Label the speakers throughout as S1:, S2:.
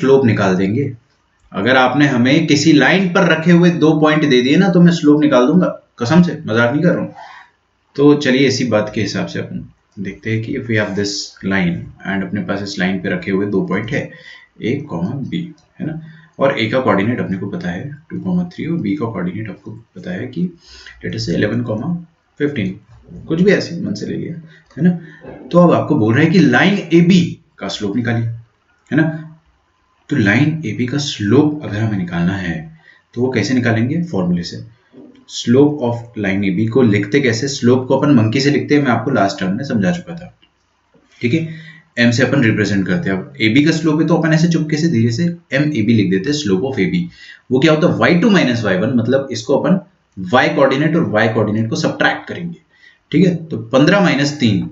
S1: Slope निकाल देंगे। अगर आपने हमें किसी लाइन पर रखे हुए 2 पॉइंट दे दिए ना तो मैं स्लोप निकाल दूंगा, कसम से, मजाक नहीं कर रहा हूँ। तो चलिए इसी बात के हिसाब से अपन देखते हैं कि if we have this line and अपने पास इस लाइन पे रखे हुए 2 पॉइंट है a, b, है ना, और a का कोऑर्डिनेट अपने को पता है 2, 3 और b का कोऑर्डिनेट आपको पता है कि लेट अस से 11, 15, कुछ भी ऐसे मन से ले लिया, है ना। तो अब आपको बोल रहा है कि लाइन AB का स्लोप निकालिए, है ना। तो लाइन AB का स्लोप अगर हमें निकालना है तो वो कैसे निकालेंगे, फॉर्मूले से। स्लोप ऑफ लाइन AB को लिखते कैसे, स्लोप को अपन मंकी से लिखते हैं, मैं आपको लास्ट टर्म में समझा चुका था, ठीक है। m से अपन रिप्रेजेंट करते हैं। अब AB का स्लोप है तो अपन ऐसे चुपके से धीरे से MAB लिख देते हैं, स्लोप ऑफ AB। वो क्या होता है, y2 माइनस y1, मतलब इसको अपन y कोऑर्डिनेट और y कोऑर्डिनेट को सब्ट्रैक्ट करेंगे, ठीक है। तो 15 minus 3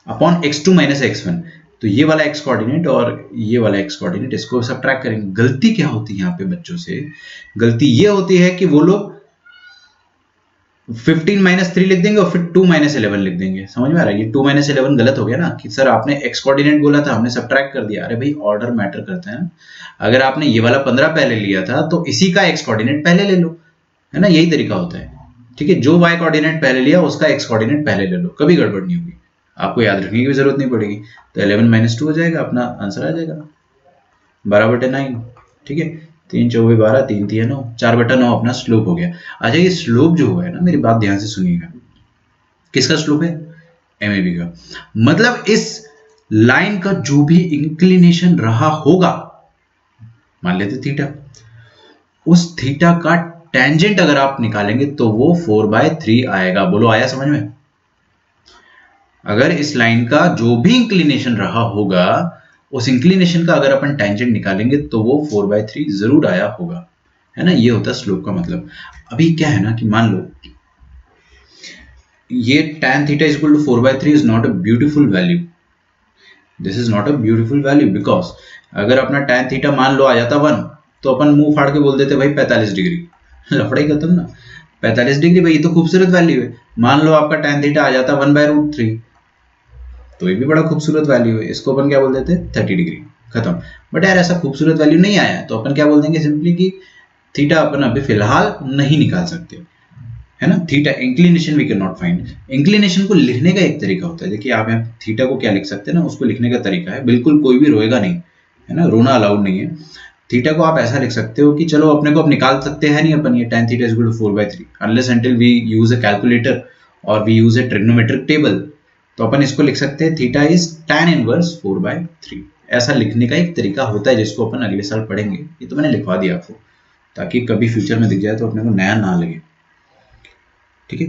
S1: upon x2 minus x1, तो ये वाला x कोऑर्डिनेट और ये वाला x कोऑर्डिनेट इसको सब्ट्रैक्ट करेंगे। गलती क्या होती है यहाँ पे बच्चों से, गलती ये होती है कि वो लोग 15 माइनस 3 लिख देंगे और फिर 2 माइनस 11 लिख देंगे। समझ में आ रहा है, ये 2 माइनस 11 गलत हो गया ना, कि सर आपने x कोऑर्डिनेट बोला था, हमने सब्ट्रैक्ट कर दिया। अरे भाई ऑर्डर मैटर करता है ना, अगर आपने ये वाला 15 पहले लिया था तो इसी का x कोऑर्डिनेट पहले ले लो, है ना, यही तरीका होता है, ठीक है। जो y कोऑर्डिनेट पहले लिया उसका x कोऑर्डिनेट पहले ले लो, कभी गड़बड़ नहीं होगी, आपको याद रखने की भी जरूरत नहीं पड़ेगी। तो 11 माइनस 2 हो जाएगा, अपना आंसर आ जाएगा 12/9, ठीक है। 3 चौबे 12, 3 3 9, 4/9 अपना स्लोप हो गया। अच्छा ये स्लोप जो है ना, मेरी बात ध्यान से सुनिएगा, किसका स्लोप है, MAB का। मतलब इस लाइन का जो भी इंक्लिनेशन रहा होगा, मान लेते थीटा, उस थीटा का टेंजेंट अगर आप निकालेंगे तो वो 4/3 आएगा। बोलो आया समझ में। अगर इस लाइन का जो भी इंक्लिनेशन रहा होगा, उस इंक्लिनेशन का अगर अपन टेंजेंट निकालेंगे तो वो 4/3 जरूर आया होगा, है ना। ये होता है स्लोप का मतलब। अभी क्या है ना कि मान लो ये tan theta is equal to 4/3 is not a beautiful value. This is not a beautiful value because अगर अपना tan theta मान लो आ जाता 1 तो अपन मुंह फाड़ के बोल देते भाई 45 डिग्री, लफड़ा ही खत्म ना। 45 डिग्री भाई ये तो खूबसूरत वैल्यू है। मान लो आपका tan theta आ जाता 1/√3 तो ये भी बड़ा खूबसूरत वैल्यू है, इसको अपन क्या बोल देते हैं 30 डिग्री, खत्म। बट यार ऐसा खूबसूरत वैल्यू नहीं आया तो अपन क्या बोल देंगे सिंपली कि थीटा अपन अभी फिलहाल नहीं निकाल सकते, है ना। Theta inclination we cannot find. Inclination को लिखने का एक तरीका होता है, देखिए आप यहाँ थीटा को क्या लिख सकते हैं ना, उसको लिखने का तरीका है, बिल्कुल कोई भी रोएगा नहीं, है ना, रोना अलाउड नहीं है। थीटा को आप ऐसा लिख सकते हो कि चलो अपने को अब निकाल सकते हैं नहीं अपन ये tan theta is equal to 4/3 unless until we use a calculator or we use a trigonometric table। तो अपन इसको लिख सकते हैं थीटा इज tan इनवर्स 4/3। ऐसा लिखने का एक तरीका होता है जिसको अपन अगले साल पढ़ेंगे, ये तो मैंने लिखवा दिया आपको ताकि कभी फ्यूचर में दिख जाए तो अपने को नया ना लगे, ठीक है।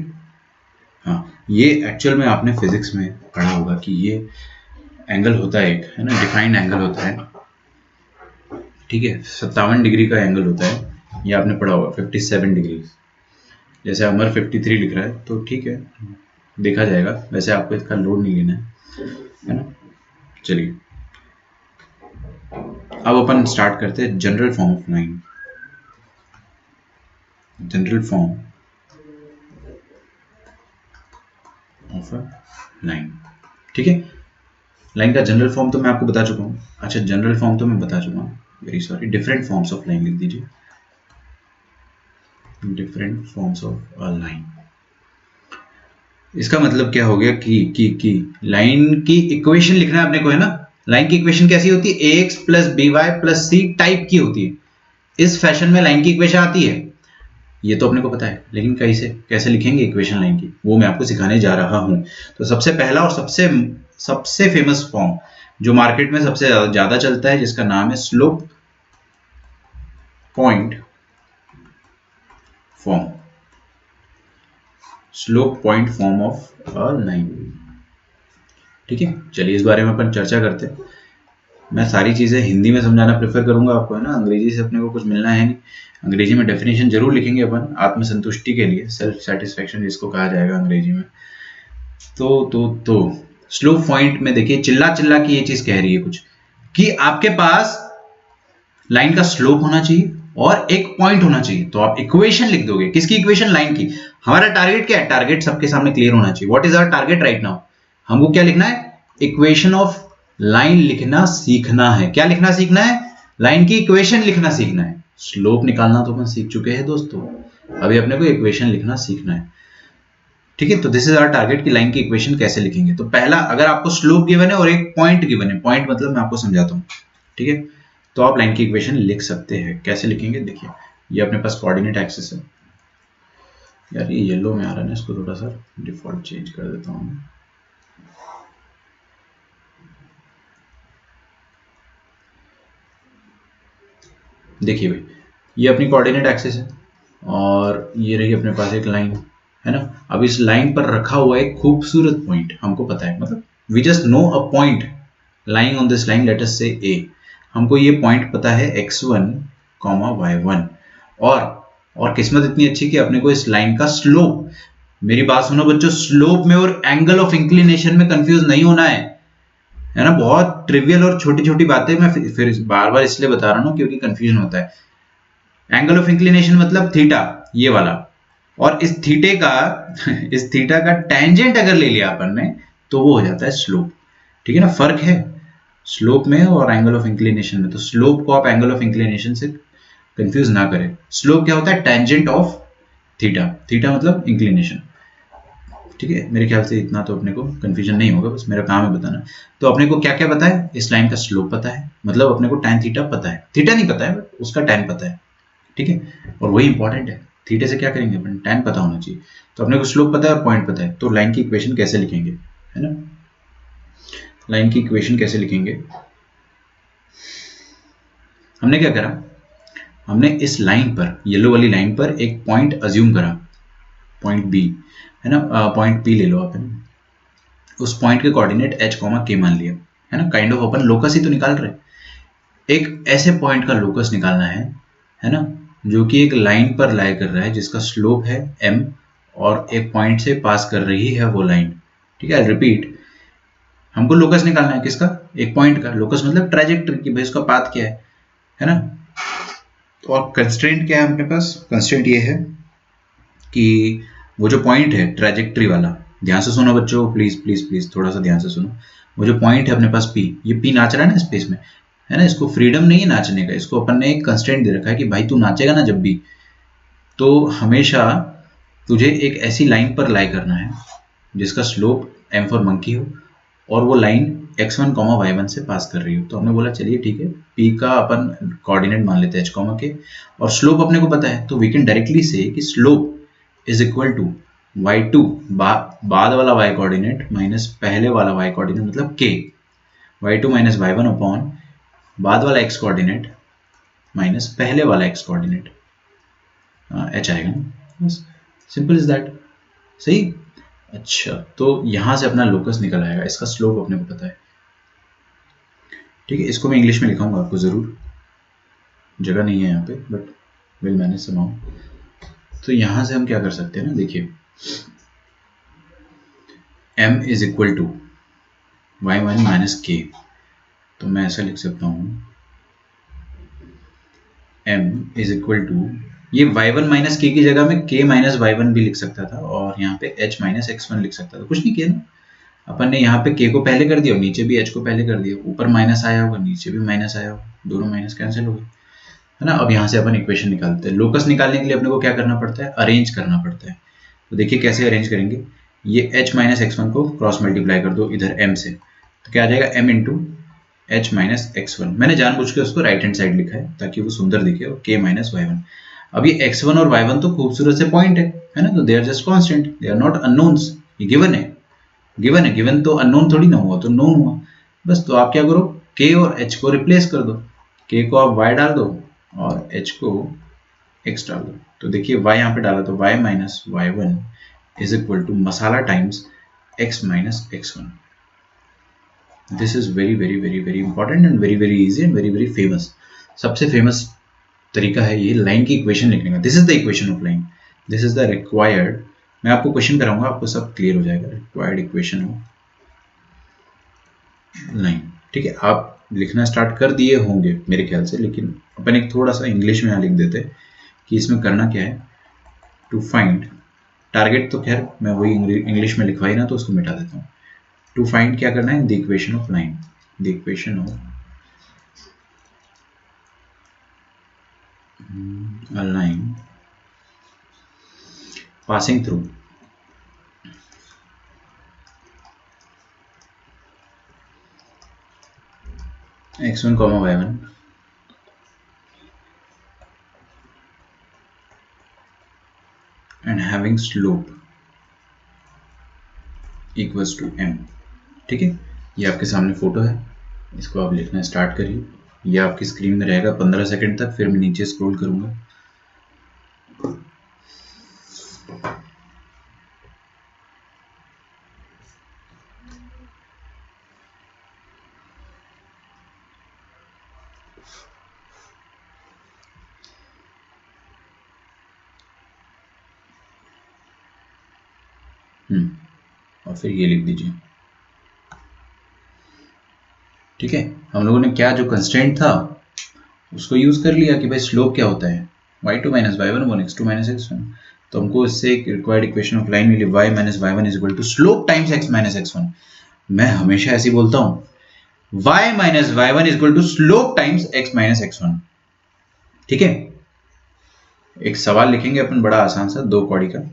S1: हाँ ये एक्चुअल में आपने फिजिक्स में पढ़ा होगा कि ये एंगल होता है एक, है ना, डिफाइंड एंगल होता है, ठीक है। 57 डिग्री का एंगल होता है, ये आपने पढ़ा होगा 57 डिग्री। जैसे अमर 53 लिख रहा है तो ठीक है देखा जाएगा, वैसे आपको इसका लोड नहीं लेना है ना। चलिए अब अपन स्टार्ट करते हैं general form of line. General form of line, ठीक है। लाइन का जनरल फॉर्म तो मैं आपको बता चुका हूँ। अच्छा जनरल फॉर्म तो मैं बता चुका हूँ, very sorry. Different forms of line लिख दीजिए, different forms of a line. इसका मतलब क्या हो गया कि लाइन की इक्वेशन लिखना है अपने को, है ना। लाइन की इक्वेशन कैसी होती है, ax plus by plus c type की होती है। इस फैशन में लाइन की इक्वेशन आती है, ये तो अपने को पता है, लेकिन कैसे लिखेंगे इक्वेशन लाइन की, वो मैं आपको सिखाने जा रहा हूं। तो सबसे पहला और सबसे फेमस फॉर्म जो मार्केट में सबसे ज्यादा चलता है, जिसका नाम है slope point form, slope point form of a line, ठीक है। चलिए इस बारे में अपन चर्चा करते हैं। मैं सारी चीजें हिंदी में समझाना प्रेफर करूंगा आपको, है ना, अंग्रेजी से अपने को कुछ मिलना है नहीं। अंग्रेजी में डेफिनेशन जरूर लिखेंगे अपन आत्मसंतुष्टि के लिए, सेल्फ सेटिस्फेक्शन जिसको कहा जाएगा अंग्रेजी में। तो स्लोप पॉइंट में देखिए चिल्ला की ये चीज कह रही है कुछ कि आपके पास लाइन का स्लोप होना चाहिए और एक पॉइंट होना चाहिए। तो आप इक्वेशन लिख दोगे, किसकी इक्वेशन, लाइन की। हमारा टारगेट क्या है, टारगेट सबके सामने क्लियर होना चाहिए। What is our target right now, हमको क्या लिखना है, इक्वेशन ऑफ लाइन लिखना सीखना है। क्या लिखना सीखना है? लाइन की इक्वेशन लिखना सीखना है। स्लोप निकालना तो अपन सीख चुके हैं दोस्तों, अभी अपने को इक्वेशन लिखना सीखना है। ठीक है, तो दिस इज आवर टारगेट कि लाइन की इक्वेशन कैसे लिखेंगे। तो पहला, अगर आपको स्लोप गिवन है और एक पॉइंट गिवन है, पॉइंट मतलब मैं आपको समझाता हूँ, ठीक है, तो आप लाइन की इक्वेशन लिख सकते हैं। कैसे लिखेंगे? देखिए, ये अपने पास कोऑर्डिनेट एक्सिस है। यार ये येलो में आ रहा है ना, इसको थोड़ा सा डिफॉल्ट चेंज कर देता हूँ। देखिए भाई, ये अपनी कोऑर्डिनेट एक्सिस है और ये रही अपने पास एक लाइन, है ना। अब इस लाइन पर रखा हुआ एक खूबसूरत पॉइंट हमको पता है, मतलब we just know a point lying on this line, let us say A. हमको ये पॉइंट पता है x1, y1। और किस्मत इतनी अच्छी कि अपने को इस लाइन का स्लोप, मेरी बात सुनो बच्चों, स्लोप में और एंगल ऑफ इंक्लिनेशन में कंफ्यूज नहीं होना है ना। बहुत ट्रिवियल और छोटी छोटी बातें मैं फिर बार बार इसलिए बता रहा हूँ क्योंकि कंफ्यूजन होता है। एंगल ऑफ इंक्लिनेशन मतलब थीटा, ये वाला, और इस थीटे का इस थीटा का टेंजेंट अगर ले लिया अपन ने तो वो हो जाता है स्लोप। ठीक है ना, फर्क है स्लोप में और एंगल ऑफ इंक्लिनेशन में। तो स्लोप को आप एंगल ऑफ इंक्लिनेशन से कंफ्यूज ना करें। स्लोप क्या होता है? टेंजेंट ऑफ थीटा, थीटा मतलब इंक्लिनेशन। ठीक है, मेरे ख्याल से इतना तो अपने को कंफ्यूजन नहीं होगा, बस मेरा काम है बताना। तो अपने को क्या क्या पता है? इस लाइन का स्लोप पता है, मतलब अपने को tan थीटा पता है, थीटा नहीं पता है बट उसका tan पता है। ठीक है, और वही इंपॉर्टेंट है, थीटे से क्या करेंगे अपन, tan पता होना चाहिए। तो अपने को स्लोप पता है और पॉइंट पता है, तो लाइन की इक्वेशन कैसे लिखेंगे, है ना। लाइन की इक्वेशन कैसे लिखेंगे? हमने क्या करा, हमने इस लाइन पर, येलो वाली लाइन पर एक पॉइंट अज्यूम करा, पॉइंट बी, है ना। पॉइंट पी ले लो आप, उस पॉइंट के कोऑर्डिनेट h, k मान लिया, है ना। काइंड ऑफ अपन लोकस ही तो निकाल रहे हैं। एक ऐसे पॉइंट का लोकस निकालना है ना, जो कि एक लाइन पर लाई कर रहा है जिसका स्लोप है m और एक पॉइंट से पास कर रही है वो लाइन। ठीक है, रिपीट, हमको लोकस निकालना है किसका? एक पॉइंट का। लोकस मतलब ट्रैजेक्टरी की, भाई उसका पाथ क्या है ना। और कंस्ट्रेंट क्या है अपने पास? कंस्ट्रेंट ये है कि वो जो पॉइंट है ट्रैजेक्टरी वाला, ध्यान से सुनो बच्चों, प्लीज प्लीज प्लीज थोड़ा सा ध्यान से सुनो। वो जो पॉइंट है अपने पास पी, ये पी नाच रहा है ना स्पेस में, है ना। इसको फ्रीडम नहीं है नाचने का, इसको अपन ने एक कंस्ट्रेंट दे रखा है कि भाई तू नाचेगा ना जब भी, तो हमेशा तुझे एक ऐसी लाइन पर लाई करना है जिसका स्लोप एम फॉर मंकी हो और वो लाइन x1, y1 से पास कर रही हो। तो हमने बोला चलिए ठीक है, p का अपन कोऑर्डिनेट मान लेते हैं h, के, और स्लोप अपने को पता है, तो वी कैन डायरेक्टली से कि slope is equal to y2 बाद वाला y कोऑर्डिनेट माइनस पहले वाला y कोऑर्डिनेट मतलब k, y2 minus y1 upon बाद वाला x कोऑर्डिनेट माइनस पहले वाला x कोऑर्डिनेट, h आएगा ना, बस सिंपल इज दैट। सही। अच्छा, तो यहां से अपना लोकस निकल आएगा, इसका स्लोप अपने को पता है। ठीक है, इसको मैं इंग्लिश में लिखाऊंगा आपको जरूर, जगह नहीं है यहाँ पे, बट विल मैनेज समहाउ। तो यहां से हम क्या कर सकते हैं ना, देखिए m is equal to y1 minus k, तो मैं ऐसा लिख सकता हूँ m इज इक्वल टू, ये y1 माइनस k की जगह में k माइनस y1 भी लिख सकता था और यहाँ पे h माइनस x1 लिख सकता था, कुछ नहीं किया ना। अपन ने यहाँ पे k को पहले कर दिया और नीचे भी h को पहले कर दिया, ऊपर माइनस आया होगा नीचे भी माइनस आया होगा, दोनों माइनस कैंसिल हो गए, है ना। अब यहाँ से अपन इक्वेशन निकालते हैं। लोकस निकालने के लिए अपने को क्या करना पड़ता है? अरेंज करना पड़ता है। तो देखिए कैसे अरेंज करेंगे, ये h माइनस x1 को क्रॉस मल्टीप्लाई कर दो इधर m से, तो क्या आ जाएगा m into h minus x1। मैंने जानबूझ के उसको राइट हैंड साइड लिखा है ताकि वो सुंदर दिखे, और k माइनस y1। अब ये x1 और y1 तो खूबसूरत से पॉइंट है ना, तो they are just constant, they are not unknowns. ये गिवन है, गिवन है, गिवन तो अननोन थोड़ी ना हुआ, तो नोन हुआ। बस तो आप क्या करो, k और h को रिप्लेस कर दो, k को आप y डाल दो और h को x डाल दो। तो देखिए y यहाँ पे डाला तो y minus y1 is equal to मसाला times x minus x1। This is very very very very important and very very easy and very very famous. सबसे फेमस तरीका है ये लाइन की इक्वेशन लिखने का। This is the equation of line, this is the required, मैं आपको question कराऊंगा, आपको सब क्लियर हो जाएगा। Required equation of line. ठीक है, आप लिखना स्टार्ट कर दिए होंगे मेरे ख्याल से, लेकिन अपन एक थोड़ा सा इंग्लिश में यहाँ लिख देते हैं कि इसमें करना क्या है। टू फाइंड टारगेट, तो खैर मैं वही इंग्लिश में लिखवाई ना, तो उसको मिटा देता हूँ। टू फाइंड क्या करना है, the equation of line. the equation of a line passing through x1 comma y1 and having slope equals to m। ठीक है, ये आपके सामने फोटो है, इसको आप लिखना स्टार्ट करिए। ये आपकी स्क्रीन में रहेगा 15 सेकंड तक, फिर मैं नीचे स्क्रॉल करूंगा। और फिर ये लिख दीजिए। ठीक है, हम लोगों ने क्या जो कंस्ट्रेंट था उसको यूज कर लिया कि भाई स्लोप क्या होता है, y2 minus y1 1 x2 minus x1। तो हमको इससे एक रिक्वायर्ड इक्वेशन ऑफ लाइन मिली y minus y1 is equal to slope times x minus x1। मैं हमेशा ऐसे ही बोलता हूं y minus y1 is equal to slope times x minus x1। ठीक है, एक सवाल लिखेंगे अपन बड़ा आसान सा, 2 कौड़ी का।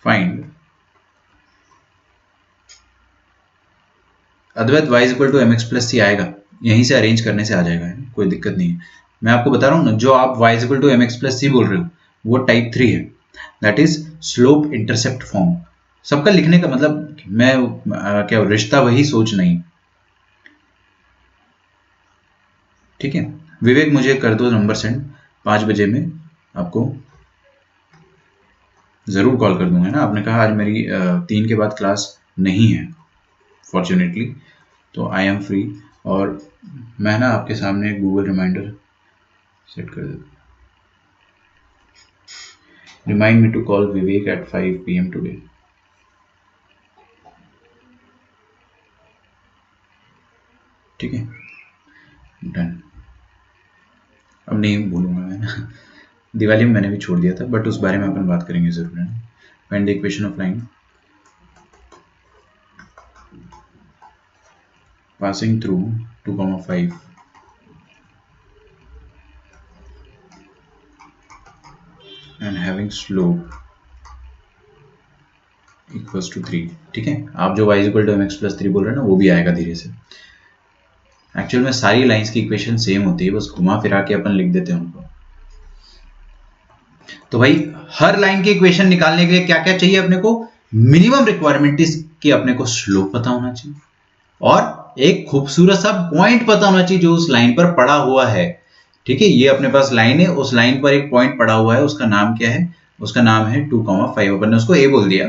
S1: फाइंड अद्वैत y is equal to mx plus C आएगा, यहीं से अरेंज करने से आ जाएगा, कोई दिक्कत नहीं है। मैं आपको बता रहा हूं ना, जो आप y is equal to mx plus C बोल रहे हो वो टाइप 3 है, that is slope intercept form. सबका लिखने का मतलब मैं क्या रिश्ता वही सोच नहीं। ठीक है, विवेक मुझे कर दो नंबर सेंड, 5 बजे में आपको जरूर कॉल कर दूंगा ना। आपने कहा आज मेरी 3 के बाद क्लास नहीं है फॉर्चुनेटली, तो आई एम फ्री, और मैं ना आपके सामने गूगल रिमाइंडर सेट कर देता। Remind me to call Vivek at 5 PM today. ठीक है, डन। अब नहीं भूलूंगा मैं ना, दिवाली में मैंने भी छोड़ दिया था, बट उस बारे में अपन बात करेंगे जरूर है। Find the equation of line passing through 2,5 and having slope equals to 3। ठीक है, आप जो y equal to mx plus 3 बोल रहे हैं ना, वो भी आएगा धीरे से। एक्चुअल में सारी लाइंस की इक्वेशन सेम होती है, बस घुमा फिरा के अपन लिख देते हैं उनको। तो भाई हर लाइन की इक्वेशन निकालने के लिए क्या क्या चाहिए अपने को? मिनिमम रिक्वायरमेंट इज कि अपने को स्लोप पता होना चाहिए और एक खूबसूरत सा पॉइंट पता होना चाहिए जो उस लाइन पर पड़ा हुआ है। ठीक है, ये अपने पास लाइन है, उस लाइन पर एक पॉइंट पड़ा हुआ है, उसका नाम क्या है? उसका नाम है 2,5। अपन ने उसको a बोल दिया।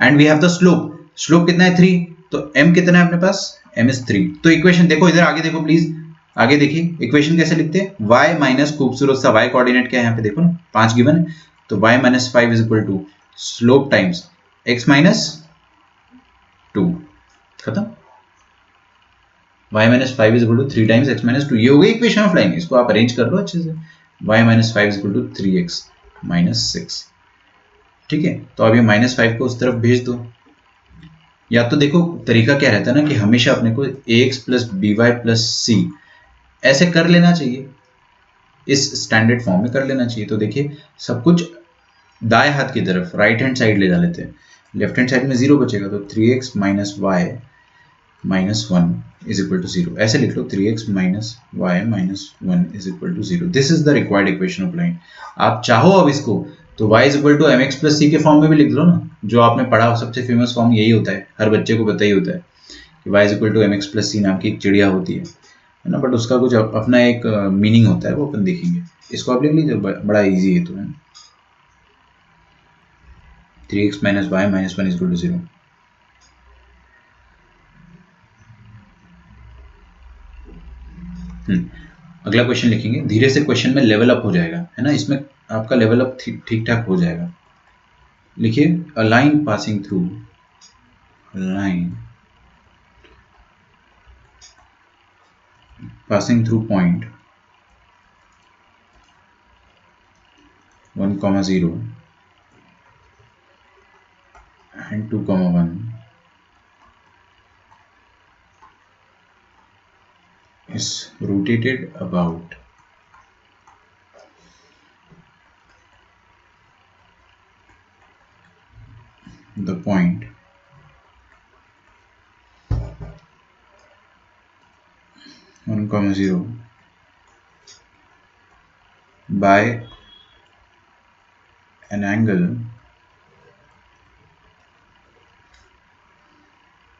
S1: And we have the slope, slope कितना है 3, तो m कितना है अपने पास? m is 3। तो इक्वेशन देखो, इधर आगे देखो प्लीज, आगे देखिए इक्वेशन कैसे लिखते हैं। y माइनस खूबसूरत सा y कोऑर्डिनेट क्या है यहाँ पे देखो ना, 5 गिवन है, तो y minus 5 is equal to slope times x minus 2, खत्म। y minus 5 is equal to 3 times x minus 2, ये हो गई इक्वेशन ऑफ लाइन। इसको आप अरेंज कर लो अच्छे से, y minus 5 is equal to 3x minus 6। ठीक है, तो अब ये माइनस 5 को उस तरफ भेज दो। या तो देखो तरीका क्या रहता है ना कि हमेशा अपने को ax plus B y plus C ऐसे कर लेना चाहिए, इस स्टैंडर्ड फॉर्म में कर लेना चाहिए। तो देखिए सब कुछ दाएं हाथ की तरफ राइट हैंड साइड ले जा लेते हैं, लेफ्ट हैंड साइड में 0 बचेगा, तो 3x minus Y minus 1 is equal to 0, ऐसे लिख लो 3x minus Y minus 1 is equal to 0। This is the required equation of line. आप चाहो अब इसको तो y is equal to M x plus C के फॉर्म में भी लिख लो ना, जो आपने पढ़ा, सबसे फेमस फॉर्म यही होता है, हर बच्चे को पता ही होता है कि y is equal to M x plus C नाम की एक चिड़िया होती है ना, बट उसका कुछ अपना एक मीनिंग होता है, वो अपन देखेंगे। इसको आप लिख लीजिए, बड़ा ईजी है। तो 3x minus Y minus 1 is equal to 0। अगला क्वेश्चन लिखेंगे, धीरे से क्वेश्चन में लेवल अप हो जाएगा, है ना, इसमें आपका लेवल अप ठीक ठाक हो जाएगा। लिखिए a line passing through, line passing through point 1,0 and 2,1 is rotated about the point 1,0 by an angle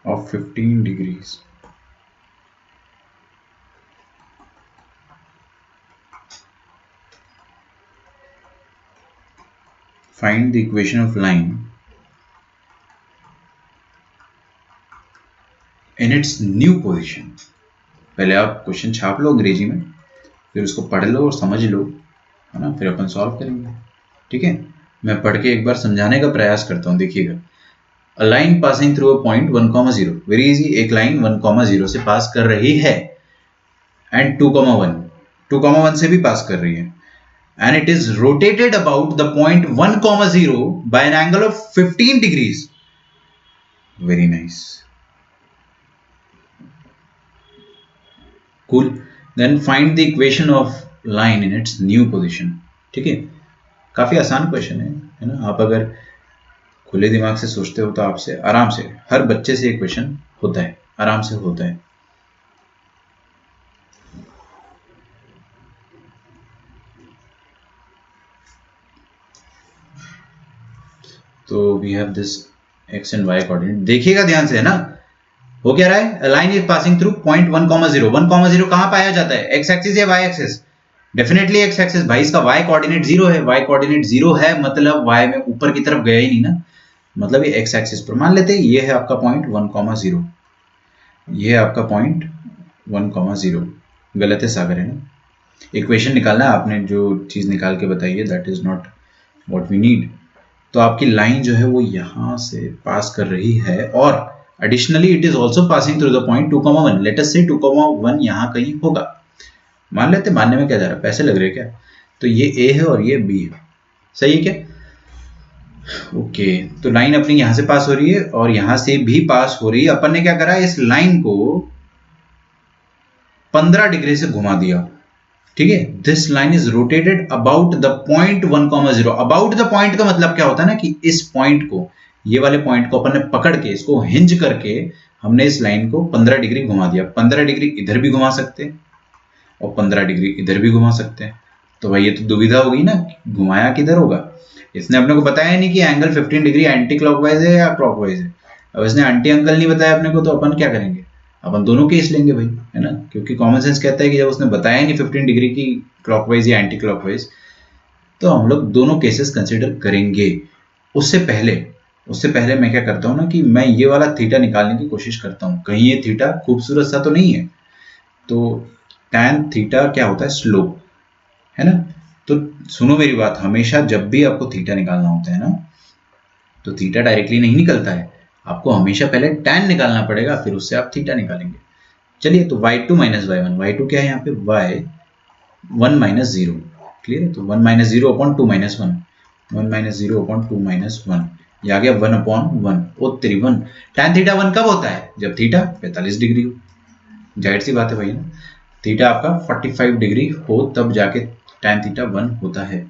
S1: of 15 degrees. Find the equation of line in its new position. पहले आप क्वेश्चन छाप लो अंग्रेजी में, फिर उसको पढ़ लो और समझ लो, है ना, फिर अपन सॉल्व करेंगे। ठीक है, मैं पढ़ के एक बार समझाने का प्रयास करता हूँ। देखिएगा, a line passing through a point 1,0, very easy. एक लाइन 1,0 से पास कर रही है एंड 2,1 से भी पास कर रही है, and it is rotated about the point 1,0 by an angle of 15 degrees. Very nice. Cool. Then find the equation of line in its new position. ठीक है, काफी आसान क्वेश्चन है ना। आप अगर खुले दिमाग से सोचते हो तो आपसे आराम से, हर बच्चे से एक क्वेश्चन होता है, आराम से होता है। तो we have this X and Y coordinate. देखिएगा ध्यान से, है ना, हो क्या रहा है। Line is passing through point 1,0। 1,0 कहां पाया जाता है, एक्स एक्सिस या Y axis? Definitely X axis. भाई इसका वाई कोऑर्डिनेट 0 है, वाई कोऑर्डिनेट 0 है मतलब वाई में ऊपर की तरफ गया ही नहीं ना, मतलब ये एक्स एक्सिस पर। मान लेते हैं ये है आपका पॉइंट 1,0, ये है आपका पॉइंट 1,0। गलत है सागर, है ना। इक्वेशन निकालना है, आपने जो चीज निकाल के बताई है that is not what we need. तो आपकी लाइन जो है वो यहां से पास कर रही है और additionally it is also passing through the point 2,1। Late us से 2,1 यहां कहीं होगा, मान लेते। मानने में क्या जा रहा है, पैसे लग रहे हैं क्या? तो ये ए है और ये बी है, सही है क्या? ओके, तो लाइन अपनी यहां से पास हो रही है और यहां से भी पास हो रही है। अपन ने क्या करा, इस लाइन को 15 डिग्री से घुमा दिया। ठीक है, this line is rotated about the point 1,0। About the point का मतलब क्या होता है ना, कि इस पॉइंट को, ये वाले पॉइंट को अपन ने पकड़ के, इसको हिंज करके हमने इस लाइन को 15 डिग्री घुमा दिया। 15 डिग्री इधर भी घुमा सकते हैं और 15 डिग्री इधर भी घुमा सकते हैं। तो भाई ये तो दुविधा होगी ना, घुमाया किधर होगा। इसने अपने को बताया नहीं कि एंगल 15 डिग्री एंटी क्लॉकवाइज है या क्लॉकवाइज है। अब इसने एंटी एंगल नहीं बताया अपने को, तो अपन क्या करेंगे, अपन दोनों केस लेंगे भाई, है ना, क्योंकि कॉमन सेंस कहता है कि जब उसने बताया नहीं 15 डिग्री की क्लॉकवाइज या एंटी क्लॉकवाइज, तो हम लोग दोनों केसेस कंसिडर करेंगे। उससे पहले मैं क्या करता हूँ ना, कि मैं ये वाला थीटा निकालने की कोशिश करता हूँ, कहीं ये थीटा खूबसूरत सा तो नहीं है। तो टैन थीटा क्या होता है, स्लोप, है ना। तो सुनो मेरी बात, हमेशा जब भी आपको थीटा निकालना होता है ना, तो थीटा डायरेक्टली नहीं निकलता है, आपको हमेशा पहले टैन निकालना पड़ेगा, फिर उससे आप थीटा निकालेंगे। चलिए, तो y2 माइनस y1, y2 क्या है यहाँ पे, y1 माइनस 0। क्लियर है, तो 1 minus 0 upon 2 minus 1, 1 minus 0 upon 2 minus 1, ये आ गया 1 अपॉन 1। ओ तेरी 1। टैन थीटा 1 कब होता है, जब थीटा 45 डिग्री हो। जाहिर सी बात है भाई ना, थीटा आपका 45 डिग्री हो तब जाके टैन थीटा 1 होता है।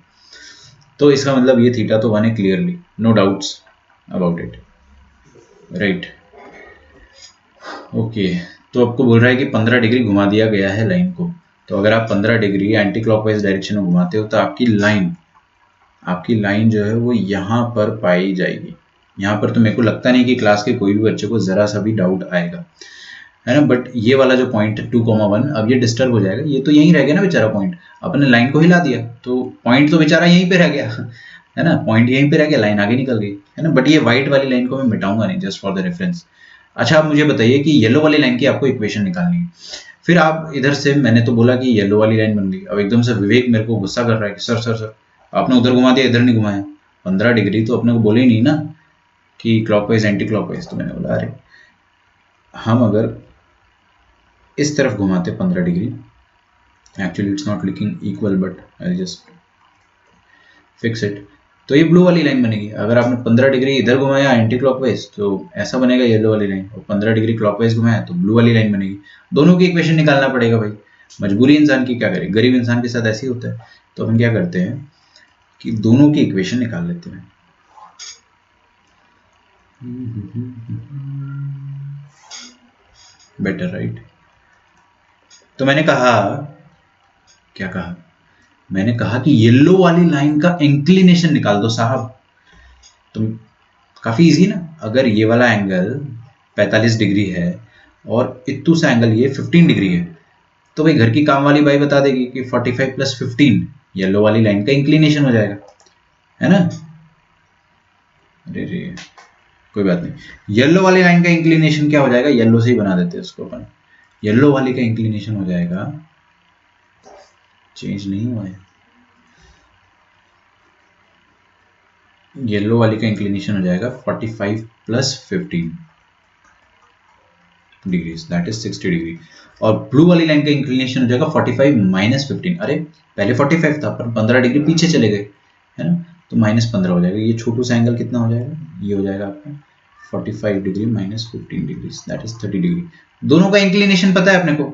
S1: तो इसका मतलब ये थीटा तो 1 है, clearly, no doubts about it, right. Okay, तो आपको बोल रहा है कि 15 डिग्री घुमा दिया गया है लाइन को। तो अगर आप 15 डिग्री एंटी क्लॉकवाइज डायरेक्शन में घुमाते हो तो आपकी लाइन जो है वो यहाँ पर पाई जाएगी। यहाँ पर तो मेरे को लगता नहीं कि क्लास के कोई भी बच्चे को जरा सा भी डाउट आएगा, है ना। बट ये वाला जो पॉइंट है 2,1, अब ये डिस्टर्ब हो जाएगा, ये तो यहीं रह गया ना बेचारा पॉइंट। अपने लाइन को हिला दिया तो पॉइंट तो बेचारा यहीं पे रह गया, है ना, पॉइंट यहीं पे रह गया, लाइन आगे निकल गई, है ना। बट ये व्हाइट वाली लाइन को मैं मिटाऊंगा नहीं, जस्ट फॉर द रेफरेंस। अच्छा, आप मुझे बताइए कि येलो वाली लाइन की आपको इक्वेशन निकालनी है। फिर आप इधर से, मैंने तो बोला कि येलो वाली लाइन बन गई, अब एकदम से विवेक मेरे को गुस्सा कर रहा है कि सर सर सर आपने उधर घुमा दिया, इधर नहीं घुमाया। 15 डिग्री तो अपने को बोले ही नहीं ना कि क्लॉकवाइज एंटी क्लॉकवाइज। तो मैंने बोला अरे, हम अगर इस तरफ घुमाते 15 degree, actually it's not looking equal but I just fix it. तो ये ब्लू वाली लाइन बनेगी। अगर आपने 15 डिग्री इधर घुमाया एंटी क्लॉकवाइज तो ऐसा बनेगा येलो वाली लाइन, और 15 डिग्री क्लॉकवाइज घुमाया तो ब्लू वाली लाइन बनेगी। दोनों की इक्वेशन निकालना पड़ेगा भाई, मजबूरी इंसान की, क्या करे, गरीब इंसान के साथ ऐसे ही होता है। तो हम क्या करते हैं कि दोनों की इक्वेशन निकाल लेते हैं। Better right. तो मैंने कहा, क्या कहा, मैंने कहा कि येलो वाली लाइन का इंक्लिनेशन निकाल दो साहब। तुम, काफी इजी ना। अगर ये वाला एंगल 45 डिग्री है और इत्तू सा एंगल ये 15 डिग्री है, तो भाई घर की काम वाली बाई बता देगी कि 45 प्लस 15 येलो वाली लाइन का इंक्लिनेशन हो जाएगा, है ना। अरे रे, कोई बात नहीं। येलो वाली लाइन का इंक्लिनेशन क्या हो जाएगा, येलो से ही बना देते हैं उसको अपन। येलो वाली का इंक्लिनेशन हो जाएगा, चेंज नहीं हुआ है, येलो वाली का इंक्लिनेशन हो जाएगा 45 plus 15 degrees, that is 60 degree. और ब्लू वाली लाइन का इंक्लिनेशन हो जाएगा 45 माइनस 15। अरे पहले 45 था पर 15 डिग्री पीछे चले गए, है ना, तो माइनस 15 हो जाएगा। ये छोटू सा एंगल कितना हो जाएगा, ये हो जाएगा आपका 45 degree minus 15 degree, that is 30 degree. दोनों का इंक्लिनेशन पता है अपने को,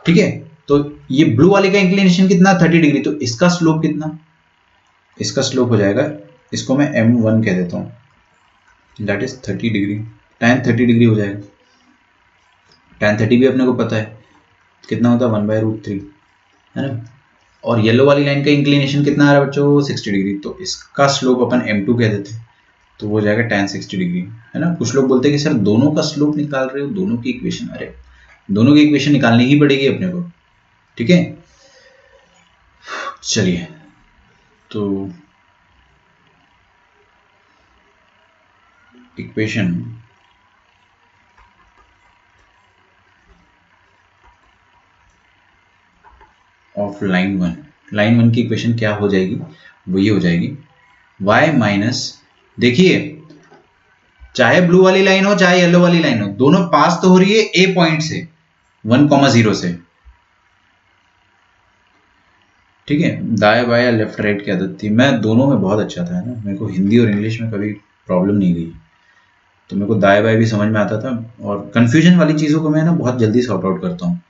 S1: ठीक है। तो ये ब्लू वाले का इंक्लिनेशन कितना, 30 डिग्री, तो इसका स्लोप कितना, इसका स्लोप हो जाएगा, इसको मैं m1 कह देता हूँ, that is 30 degree, tan 30 degree हो जाएगा। tan 30 भी अपने को पता है कितना होता है, 1/√3, है ना। और येलो वाली लाइन का इंक्लिनेशन कितना आ रहा है बच्चों, 60 डिग्री, तो इसका स्लोप अपन m2 कह देते हैं, तो वो हो जाएगा tan 60 डिग्री, है ना। कुछ लोग बोलते हैं कि सर दोनों का स्लोप निकाल रहे हो, दोनों की इक्वेशन, अरे दोनों की इक्वेशन निकालनी ही पड़ेगी अपने को, ठीक है। चलिए, तो इक्वेशन ऑफ लाइन वन की इक्वेशन क्या हो जाएगी, वो ये हो जाएगी y माइनस, देखिए चाहे ब्लू वाली लाइन हो चाहे येलो वाली लाइन हो, दोनों पास तो हो रही है ए पॉइंट से 1,0 से, ठीक है। दाएं बाएं लेफ्ट राइट की आदत थी, मैं दोनों में बहुत अच्छा था, है ना, मेरे को हिंदी और इंग्लिश में कभी प्रॉब्लम नहीं गई, तो मेरे को दाएं बाएं भी समझ में आता था। और कंफ्यूजन वाली चीज़ों को मैं ना बहुत जल्दी सॉर्ट आउट करता हूँ।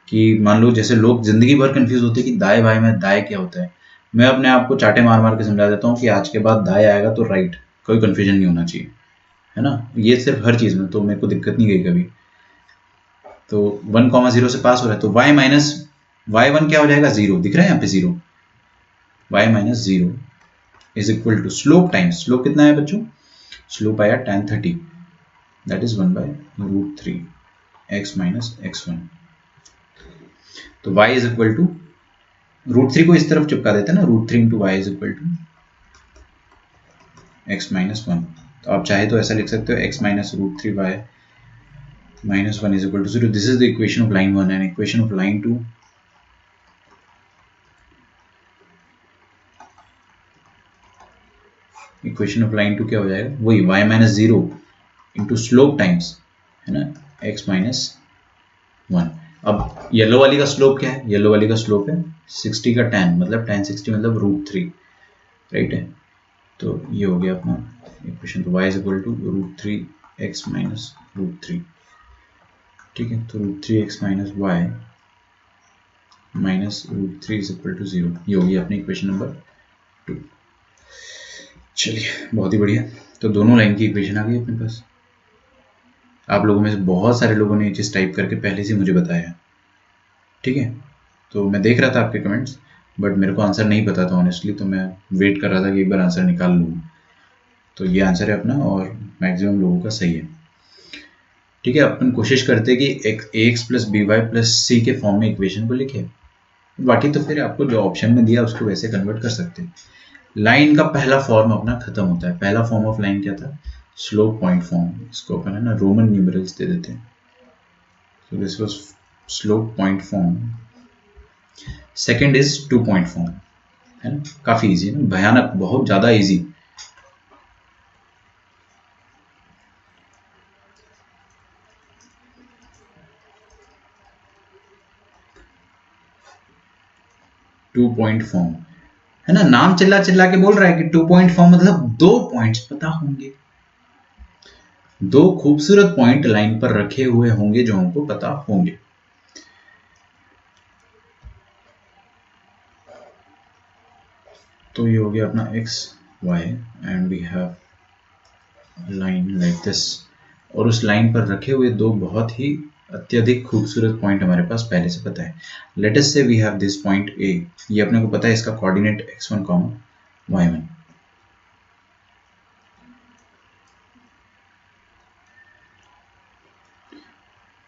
S1: कि मान लो जैसे लोग जिंदगी भर कंफ्यूज होते हैं कि दाएं बाएं में दाएं क्या होता है, मैं अपने आप को चाटे मार मार के समझा देता हूँ कि आज के बाद दाएं आएगा तो राइट, कोई कंफ्यूजन नहीं होना चाहिए, है ना। ये सिर्फ हर चीज़ में, तो मेरे को दिक्कत नहीं गई कभी। तो 1,0 से पास हो रहा है, तो y माइनस y1 क्या हो जाएगा, 0, दिख रहा है यहाँ पे 0, y minus 0 is equal to slope times, slope कितना है बच्चों, स्लोप आया tan 30, that is 1/√3 x minus x1। तो y इज इक्वल टू √3 को इस तरफ चिपका देते हैं ना, √3 into Y is equal to x minus 1। तो आप चाहे तो ऐसा लिख सकते हो x minus √3y minus 1 is equal to 0. This is the equation of line 1 and equation of line 2. Equation of line 2 क्या हो जाएगा, वही y minus 0 into slope times, है ना, x माइनस 1। अब येलो वाली का स्लोप क्या है, येलो वाली का स्लोप है 60 का tan, मतलब tan 60 मतलब √3, राइट है। तो ये हो गया अपना इक्वेशन, तो y is equal to √3 x minus √3, ठीक है। तो √3 x minus y minus √3 is equal to 0, ये होगी अपनी इक्वेशन नंबर 2। चलिए बहुत ही बढ़िया, तो दोनों लाइन की इक्वेशन आ गई अपने पास। आप लोगों में से बहुत सारे लोगों ने ये चीज़ टाइप करके पहले से मुझे बताया, ठीक है। तो मैं देख रहा था आपके कमेंट्स, बट मेरे को आंसर नहीं पता था ऑनेस्टली, तो मैं वेट कर रहा था कि एक बार आंसर निकाल लूँ। तो ये आंसर है अपना, और मैक्सिमम लोगों का सही है, ठीक है। अपन कोशिश करते हैं कि x plus B y plus C के फॉर्म में इक्वेशन को लिखे, बाकी तो फिर आपको जो ऑप्शन में दिया उसको वैसे कन्वर्ट कर सकते हैं। लाइन का पहला फॉर्म अपना खत्म होता है, पहला फॉर्म ऑफ लाइन क्या था, स्लोप पॉइंट फॉर्म, इसको अपन है ना रोमन न्यूमेरल्स दे देते हैं। So this was slope point form. Second is 2 point form, है ना, काफी इजी है ना, भयानक बहुत ज्यादा इजी। टू पॉइंट फॉर्म, है ना, नाम चिल्ला चिल्ला के बोल रहा है कि 2 पॉइंट फॉर्म मतलब 2 पॉइंट्स पता होंगे, 2 खूबसूरत पॉइंट लाइन पर रखे हुए होंगे जो हमको पता होंगे। तो ये हो गया अपना x y and we have line like this, और उस लाइन पर रखे हुए 2 बहुत ही अत्यधिक खूबसूरत पॉइंट हमारे पास पहले से पता है। Let us say we have this point a, ये अपने को पता है इसका कोऑर्डिनेट x1, y1।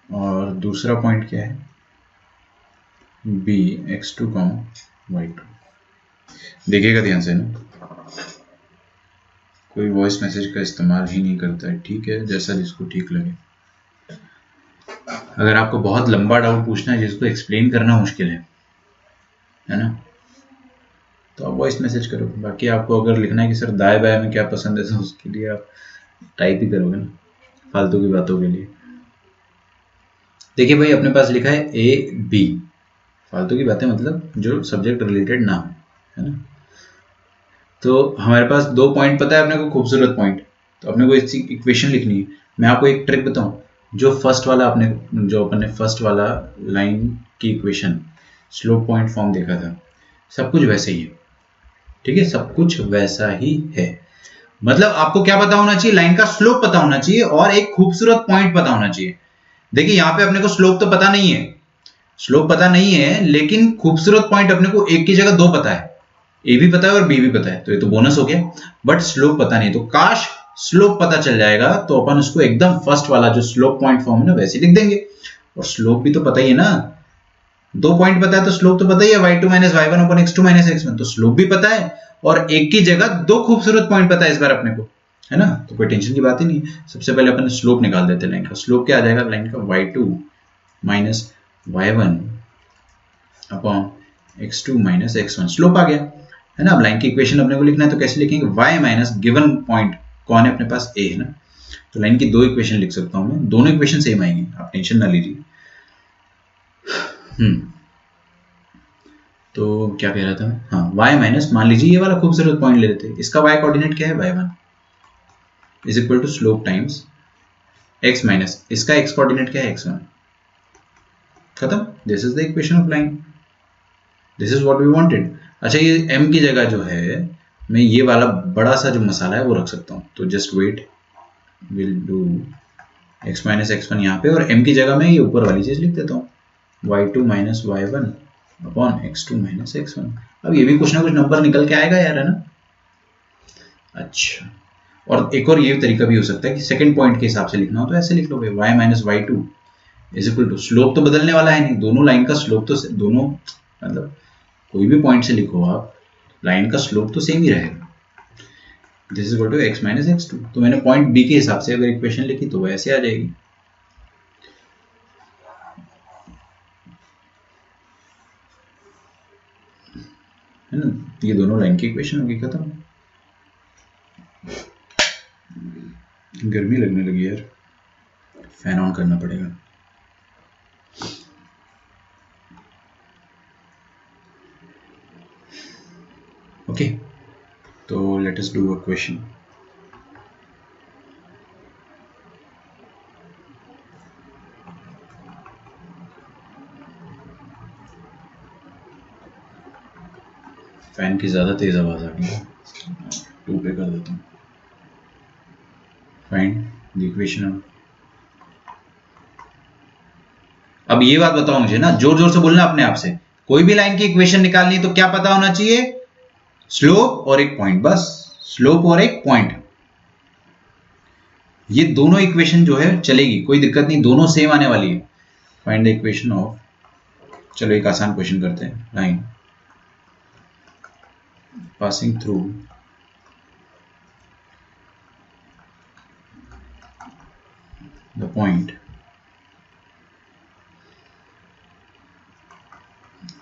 S1: और दूसरा पॉइंट क्या है, b x2, y2। देखिएगा ध्यान से ना, कोई वॉइस मैसेज का इस्तेमाल ही नहीं करता है, ठीक है, जैसा जिसको ठीक लगे। अगर आपको बहुत लंबा डाउट पूछना है जिसको एक्सप्लेन करना मुश्किल है ना, तो आप वॉइस मैसेज करो। बाकी आपको अगर लिखना है कि सर दाएं बाएं में क्या पसंद है, तो उसके लिए आप टाइप ही करोगे ना, फालतू की बातों के लिए। देखिए भाई अपने पास लिखा है ए बी, फालतू की बातें मतलब जो सब्जेक्ट रिलेटेड ना हो, है ना। तो हमारे पास 2 पॉइंट पता है अपने को, खूबसूरत पॉइंट, तो अपने को इसकी इक्वेशन लिखनी है। मैं आपको एक ट्रिक बताऊं, जो अपन ने फर्स्ट वाला लाइन की इक्वेशन स्लोप पॉइंट फॉर्म देखा था, सब कुछ वैसे ही है, ठीक है, सब कुछ वैसा ही है। मतलब आपको क्या पता होना चाहिए, लाइन का स्लोप पता होना चाहिए और एक खूबसूरत पॉइंट पता होना चाहिए। देखिए यहाँ पे अपने को स्लोप तो पता नहीं है, स्लोप पता नहीं है, लेकिन खूबसूरत पॉइंट अपने को एक की जगह 2 पता है, ए भी पता है और बी भी पता है, तो ये तो बोनस हो गया। बट स्लोप पता नहीं, तो काश स्लोप पता चल जाएगा तो अपन उसको एकदम फर्स्ट वाला जो स्लोप पॉइंट फॉर्म है ना वैसे लिख देंगे। और स्लोप भी तो पता ही है ना, 2 पॉइंट पता है तो स्लोप तो पता ही है, y2 माइनस y1 अपन x2 माइनस x1, तो स्लोप भी पता है और एक की जगह 2 खूबसूरत पॉइंट पता है इस बार अपने को, है ना, तो कोई टेंशन की बात ही नहीं। सबसे पहले अपन स्लोप निकाल देते हैं लाइन का। स्लोप क्या आ जाएगा लाइन का, y2 minus y1 upon x2 minus x1, slope आ गया, है ना। अब लाइन की इक्वेशन अपने को लिखना है तो कैसे लिखेंगे, y माइनस गिवन पॉइंट कौन है अपने पास, a है ना, तो लाइन की 2 इक्वेशन लिख सकता हूं मैं, दोनों इक्वेशन सेम आएंगी, आप टेंशन ना लीजिए। तो क्या कह रहा था, हाँ y माइनस, मान लीजिए ये वाला खूबसूरत पॉइंट ले लेते हैं, इसका y कोऑर्डिनेट क्या है, y1 is equal to slope times x minus इसका x कोऑर्डिनेट क्या है, x1। खत्म, this is the equation of line, this is what we wanted. अच्छा ये m की जगह जो है मैं ये वाला बड़ा सा जो मसाला है वो रख सकता हूँ, तो just wait, will do x minus x1 यहाँ पे, और m की जगह मैं ये ऊपर वाली चीज लिख देता हूँ, y2 minus y1 upon x2 minus x1। अब ये भी कुछ ना कुछ नंबर निकल के आएगा यार, है ना। अच्छा, और एक और ये तरीका भी हो सकता है कि सेकंड पॉइंट के हिसाब से लिखना हो तो ऐसे लिख लो, y minus y2 is equal to, slope तो बदलने वाला है नहीं, दोनों लाइन का स्लोप तो दोनों, मतलब कोई भी पॉइंट से लिखो आप, लाइन का स्लोप तो सेम ही रहेगा। This is equal to x minus x2, तो मैंने पॉइंट b के हिसाब से अगर इक्वेशन लिखी तो वो ऐसे आ जाएगी, है ना। ये दोनों लाइन की इक्वेशन होगी, खत्म। गर्मी लगने लगी यार, फैन ऑन करना पड़ेगा। ओके, तो let us do a question. Fan की ज्यादा तेज आवाज आ रही है, 2 पे कर देता हूँ। Find the equation. अब ये बात बताओ मुझे ना, जोर जोर से बोलना अपने आप से, कोई भी लाइन की इक्वेशन निकालनी तो क्या पता होना चाहिए, स्लोप और एक पॉइंट, बस स्लोप और एक पॉइंट, ये दोनों इक्वेशन जो है चलेगी, कोई दिक्कत नहीं, दोनों सेम आने वाली है। फाइंड द इक्वेशन ऑफ, चलो एक आसान क्वेश्चन करते हैं, line passing through the point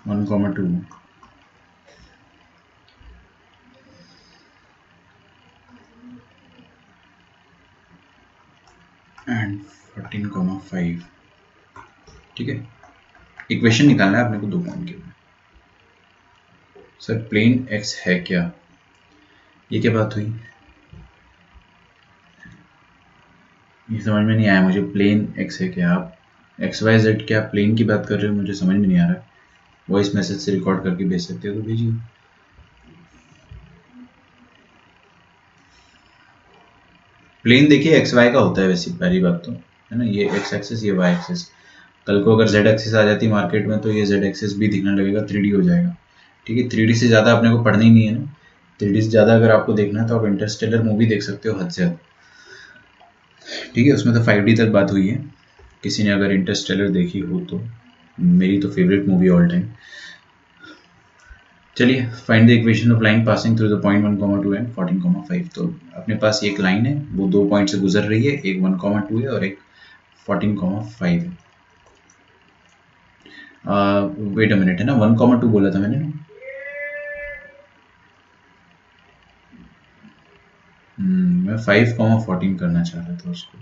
S1: 1, 2 and 14, 5, ठीक है। इक्वेशन निकालना है अपने को 2 पॉइंट के लिए। सर प्लेन एक्स है क्या, ये क्या बात हुई, ये समझ में नहीं आया मुझे। प्लेन एक्स है क्या, आप एक्स वाई जेड क्या प्लेन की बात कर रहे हो, मुझे समझ में नहीं आ रहा। वॉइस मैसेज से रिकॉर्ड करके भेज सकते हो तो भेजिए। प्लेन देखिए एक्स वाई का होता है वैसे, पहली बात तो है ना, ये एक्स एक्सिस ये वाई एक्सिस। कल को अगर जेड एक्सिस आ जाती मार्केट में तो ये जेड एक्सिस भी दिखने लगेगा, 3D हो जाएगा। ठीक है, 3D से ज़्यादा अपने को पढ़ना ही नहीं है ना, 3D से ज़्यादा अगर आपको देखना है तो आप इंटरस्टेलर मूवी देख सकते हो हद से हद। ठीक है, उसमें तो 5D तक बात हुई है। किसी ने अगर इंटरस्टेलर देखी हो तो, मेरी तो फेवरेट मूवी ऑल टाइम। चलिए, find the equation of line passing through the point 1, 2 and 14, 5। तो अपने पास एक लाइन है, वो 2 पॉइंट से गुजर रही है, एक 1, 2 है और एक 14, 5 है। वेट अ मिनट, है ना, 1, 2 बोला था मैंने ना। मैं 5, 14 करना चाह रहा था उसको,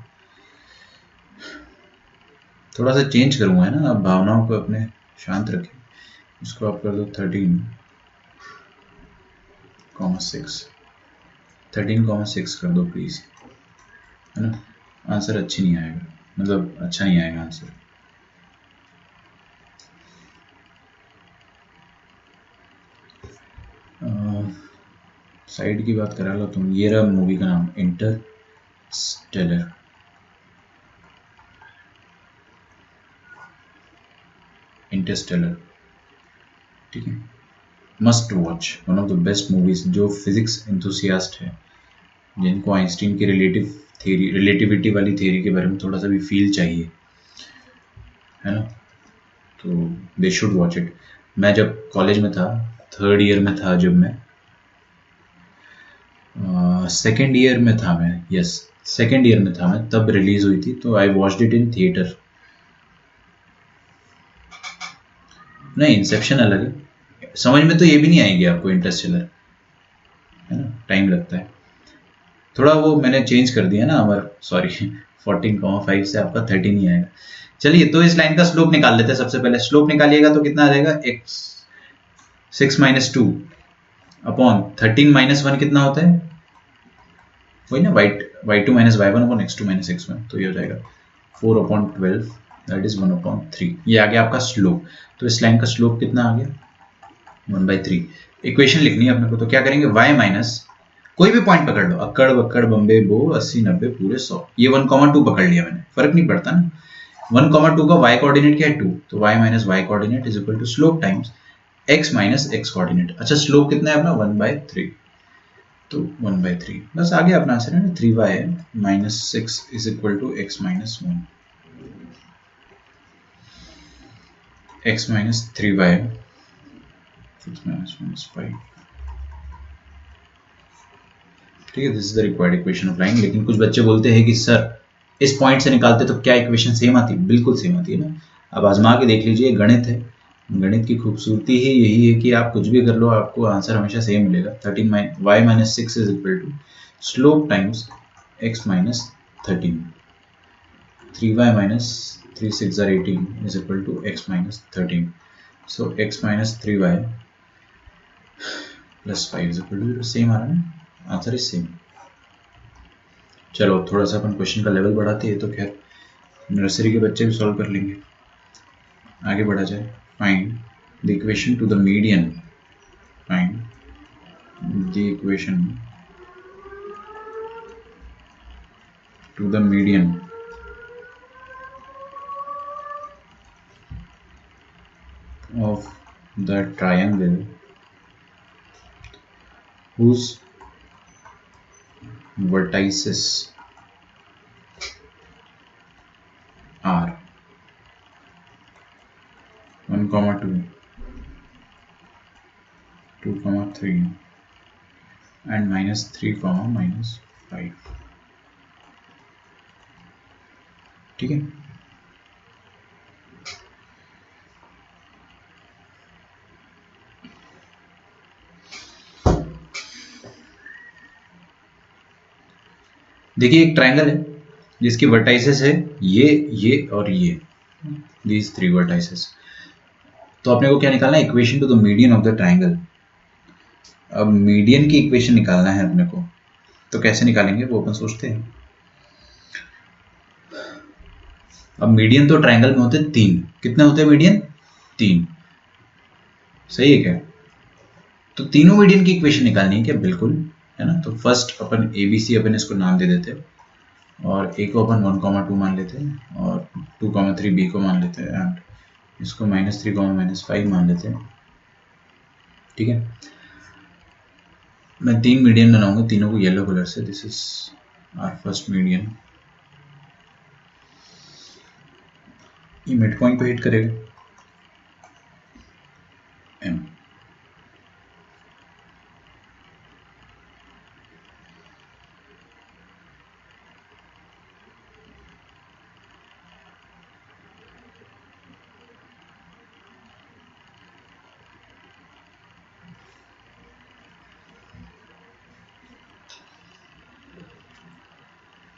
S1: थोड़ा सा चेंज करूँगा, है ना, आप भावनाओं को अपने शांत रखें। इसको आप कर दो 13,6, 13,6 कर दो प्लीज़, है ना। आंसर अच्छी नहीं आएगा, मतलब अच्छा नहीं आएगा आंसर। साइड की बात करा लो तुम, ये रहा मूवी का नाम, इंटरस्टेलर। इंटरस्टेलर, ठीक है, must watch, one of the best movies. जो फिजिक्स एंथुसियास्ट है, जिनको आइंस्टीन की रिलेटिविटी वाली थ्योरी के बारे में थोड़ा सा भी फील चाहिए, है ना, तो दे शुड वॉच इट। मैं जब कॉलेज में था, 3rd ईयर में था, जब मैं 2nd ईयर में था मैं, यस 2nd ईयर में था मैं, तब रिलीज हुई थी, तो I watched it in theatre. नहीं, इंसेप्शन अलग है, समझ में तो ये भी नहीं आएगी आपको इंटरस्टेलर, है ना, टाइम लगता है थोड़ा, वो मैंने चेंज कर दिया ना अमर, सॉरी 14,5 से आपका 13 ही आएगा। चलिए, तो इस लाइन का स्लोप निकाल लेते हैं। सबसे पहले स्लोप निकालिएगा तो कितना आ जाएगा, x 6 - 2 अपॉन 13 - 1 कितना होता है, वही ना, y2 - y1 upon x2 - x1, तो ये हो जाएगा 4/12, दैट इज 1/3। ये आ गया आपका स्लोप। तो इस लाइन का स्लोप कितना आ गया, 1/3। इक्वेशन लिखनी है अपने को, तो क्या करेंगे, y माइनस कोई भी पॉइंट पकड़ लो, अक्कड़ बक्कड़ बम्बे बो 80 90 पूरे 100, ये 1,2 पकड़ लिया मैंने, फर्क नहीं पड़ता ना। 1,2 का y कोऑर्डिनेट क्या है, 2, तो y minus y coordinate is equal to slope times x minus x coordinate. अच्छा, स्लोप कितना है अपना, 1/3, तो 1/3 बस आ गया अपना आंसर, है ना, 3y - 6 is equal to x - 1, x - 3y 6 - 1 is 5। ठीक है, this is the required equation of line. लेकिन कुछ बच्चे बोलते हैं कि सर इस पॉइंट से निकालते तो क्या इक्वेशन सेम आती, बिल्कुल सेम आती है ना। अब आजमा के देख लीजिए, गणित है, गणित की खूबसूरती ही यही है कि आप कुछ भी कर लो, आपको आंसर हमेशा सेम मिलेगा। 13 y - 6 is equal to slope times x - 13, 3y - 3 6 are 18 is equal to x - 13, so x - 3y plus 5 is equal to same आ रहा है ना, आंसर इज सेम। चलो थोड़ा सा अपन क्वेश्चन का लेवल बढ़ाते हैं, तो खैर नर्सरी के बच्चे भी सॉल्व कर लेंगे। आगे बढ़ा जाए। Find the equation two the median, find the equation two the median of the triangle whose vertices are 1, 2, 2, 3 and -3, -5। ठीक है, देखिए एक ट्रायंगल है जिसकी वर्टाइसेस है ये और ये, दीज 3 वर्टाइसेस। तो अपने को क्या निकालना है, equation two the median of the triangle. अब मीडियन की इक्वेशन निकालना है अपने को, तो कैसे निकालेंगे वो अपन सोचते हैं। अब मीडियन तो ट्रायंगल में होते 3, कितने होते हैं मीडियन? 3, सही है क्या? तो तीनों मीडियन की इक्वेशन निकालनी है क्या? बिल्कुल, है ना। तो फर्स्ट अपन ABC अपन इसको नाम दे देते हैं, और A को अपन 1,2 मान लेते हैं, और 2,3 B को मान लेते हैं, एंड इसको -3, -5 मान लेते हैं। ठीक है, मैं 3 मीडियन बनाऊंगा, तीनों को येलो कलर से। This is our first median, ये मिड पॉइंट पे हिट करेगा M।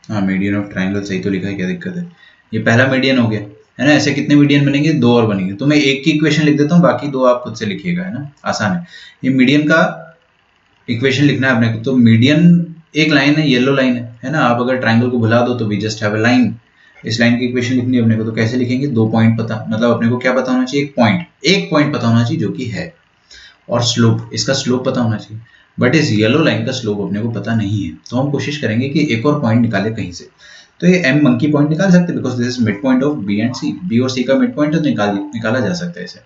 S1: हाँ, मीडियन ऑफ ट्रायंगल सही तो लिखा है, क्या दिक्कत है? ये पहला मीडियन हो गया, है ना। ऐसे कितने मीडियन बनेंगे? 2 और बनेंगे। तो मैं एक की इक्वेशन लिख देता हूँ, बाकी 2 आप खुद से लिखिएगा, है ना, आसान है। ये मीडियन का इक्वेशन लिखना है अपने को। तो मीडियन एक लाइन है, येलो लाइन है ना। आप अगर ट्रायंगल को भुला दो तो we just have a line. इस लाइन की इक्वेशन लिखनी है अपने को, तो कैसे लिखेंगे? 2 पॉइंट पता, मतलब अपने को क्या पता होना चाहिए? एक पॉइंट पता होना चाहिए जो कि है, और स्लोप, इसका स्लोप पता होना चाहिए। बट इस येलो लाइन का स्लोप अपने को पता नहीं है, तो हम कोशिश करेंगे कि एक और पॉइंट निकाले कहीं से। तो ये M मंकी पॉइंट निकाल सकते हैं, because this is mid point of B and C। B और C का मिड पॉइंट तो निकाला जा सकता है इसे।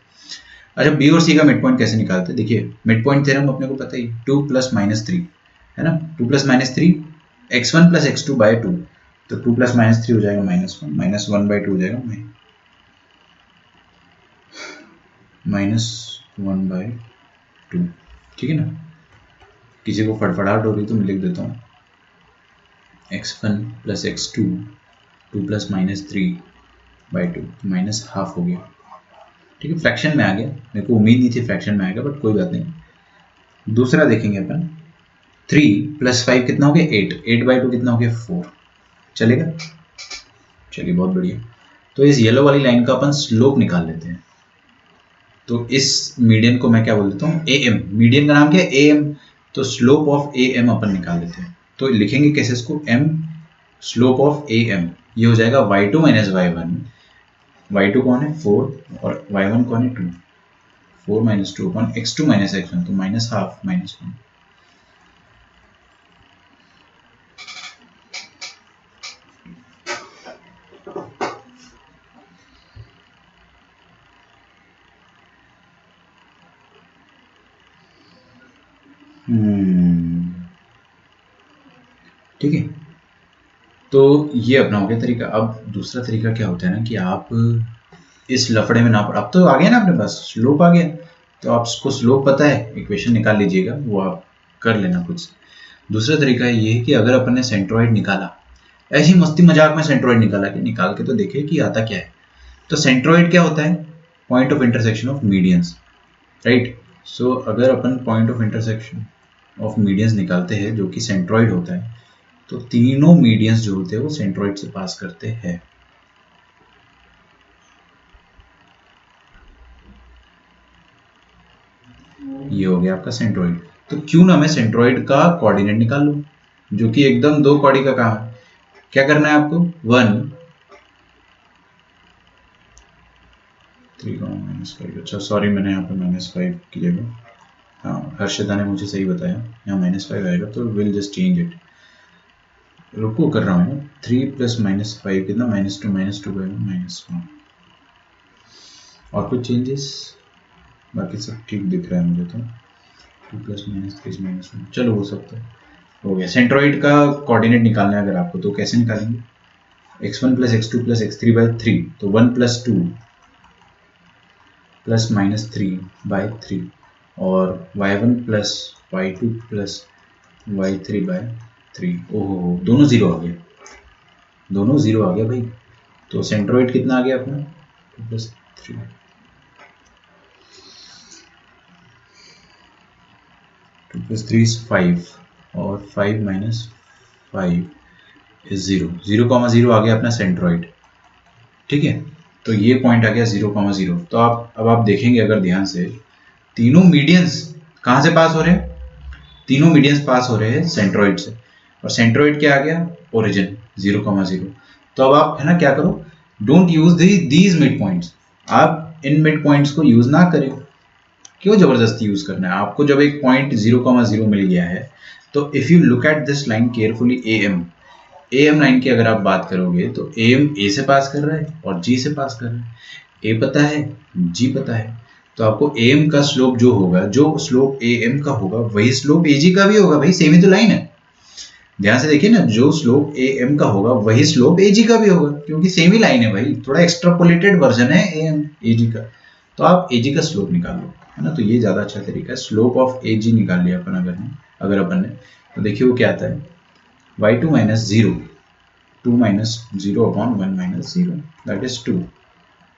S1: अच्छा, B और C का मिड पॉइंट कैसे निकालते हैं? देखिए, मिड पॉइंट थ्योरम अपने को पता ही, 2 + -3, है ना। 2 + -3 x1 + x2 by 2, तो 2 + -3 हो जाएगा -1, -1/2 हो जाएगा -1/2। ठीक है ना। किसी को फड़फड़ाहट हो रही तो मैं लिख देता हूँ x1 + x2 2 + -3/2, -1/2 हो गया। ठीक है, फ्रैक्शन में आ गया, मेरे को उम्मीद नहीं थी फ्रैक्शन में आएगा, बट कोई बात नहीं। दूसरा देखेंगे अपन, 3 + 5 कितना हो गया? 8, 8/2 कितना हो गया? 4। चलेगा, चलिए बहुत बढ़िया। तो इस येलो वाली लाइन का अपन स्लोप निकाल लेते हैं। तो इस मीडियन को मैं क्या बोल देता हूँ? AM। मीडियन का नाम क्या है? AM। तो स्लोप ऑफ AM अपन निकाल लेते हैं। तो लिखेंगे कैसे इसको? M स्लोप ऑफ AM, ये हो जाएगा y2 - y1। y2 कौन है? 4, और y1 कौन है? 2। 4 - 2 अपन x2 - x1, तो -1/2 -1। ठीक है, तो ये अपना हो गया तरीका। अब दूसरा तरीका क्या होता है ना, कि आप इस लफड़े में ना पड़, अब तो आ गया ना अपने पास, स्लोप आ गया, तो आपको स्लोप पता है, इक्वेशन निकाल लीजिएगा, वो आप कर लेना खुद से। दूसरा तरीका ये है कि अगर अपन ने सेंट्रॉइड निकाला, ऐसी मस्ती मजाक में सेंट्रॉइड निकाला, कि निकाल के तो देखिए कि आता क्या है। तो सेंट्रॉइड क्या होता है? Point of intersection of medians, right. So अगर अपन point of intersection of medians निकालते हैं, जो कि सेंट्रॉइड होता है, तो तीनों मीडियंस जो होते हैं वो सेंट्रॉइड से पास करते हैं। ये हो गया आपका सेंट्रॉइड। तो क्यों ना मैं सेंट्रॉइड का कोऑर्डिनेट निकाल लूं, जो कि एकदम 2 कौड़ी का काम है। क्या करना है आपको? 1 3, -5। अच्छा सॉरी, मैंने यहाँ पे -5 की जगह, हाँ हर्षदा ने मुझे सही बताया, यहाँ -5 आएगा, तो विल जस्ट चेंज इट। रुको, कर रहा हूँ। 3 + -5 कितना? -2 -1। और कुछ चेंजेस? बाकी सब ठीक दिख रहा है मुझे तो। 2 + -3 -1, चलो वो सब तो हो गया। सेंट्रॉइड का कोऑर्डिनेट निकालना है अगर आपको, तो कैसे निकालेंगे? x1 + x2 + x3/3, तो 1 + 2 + -3/3, और y1 + y2 + y3/3। ओहो, दोनों जीरो आ गया, दोनों जीरो आ गया भाई। तो सेंट्रॉइड कितना आ गया अपना? 2 + 3, 2 + 3 is 5, और 5 - 5 is 0। 0,0 आ गया अपना सेंट्रॉइड। ठीक है, तो ये पॉइंट आ गया 0,0। तो अब आप देखेंगे अगर ध्यान से, तीनों मीडियंस कहाँ से पास हो रहे हैं? तीनों मीडियंस पास हो रहे हैं सेंट्रोइड से, और सेंट्रोइड क्या आ गया, ओरिजिन 0,0। तो अब आप है ना क्या करो, don't use these mid points, आप इन मिड पॉइंट्स को यूज ना करें। क्यों जबरदस्ती यूज करना है आपको, जब एक पॉइंट 0,0 मिल गया है। तो if you look at this line carefully, A M line की अगर आप बात करोगे तो ए एम ए से पास कर रहा है और जी से पास कर रहा है, ए पता है जी पता है, तो आपको ए एम का स्लोप जो होगा, जो स्लोप ए एम का होगा वही स्लोप ए जी का भी होगा, भाई सेम ही तो लाइन है। ध्यान से देखिए ना, जो स्लोप ए एम का होगा वही स्लोप ए जी का भी होगा, क्योंकि सेम ही लाइन है भाई, थोड़ा एक्स्ट्रापोलेटेड वर्जन है ए एम ए जी का। तो आप ए जी का स्लोप निकाल लो, है ना, तो ये ज्यादा अच्छा तरीका है। स्लोप ऑफ ए जी निकाल लिया अगर अपन ने, तो देखिए वो क्या आता है, y2 minus 0, 2 minus 0 upon 1 minus 0 that is 2,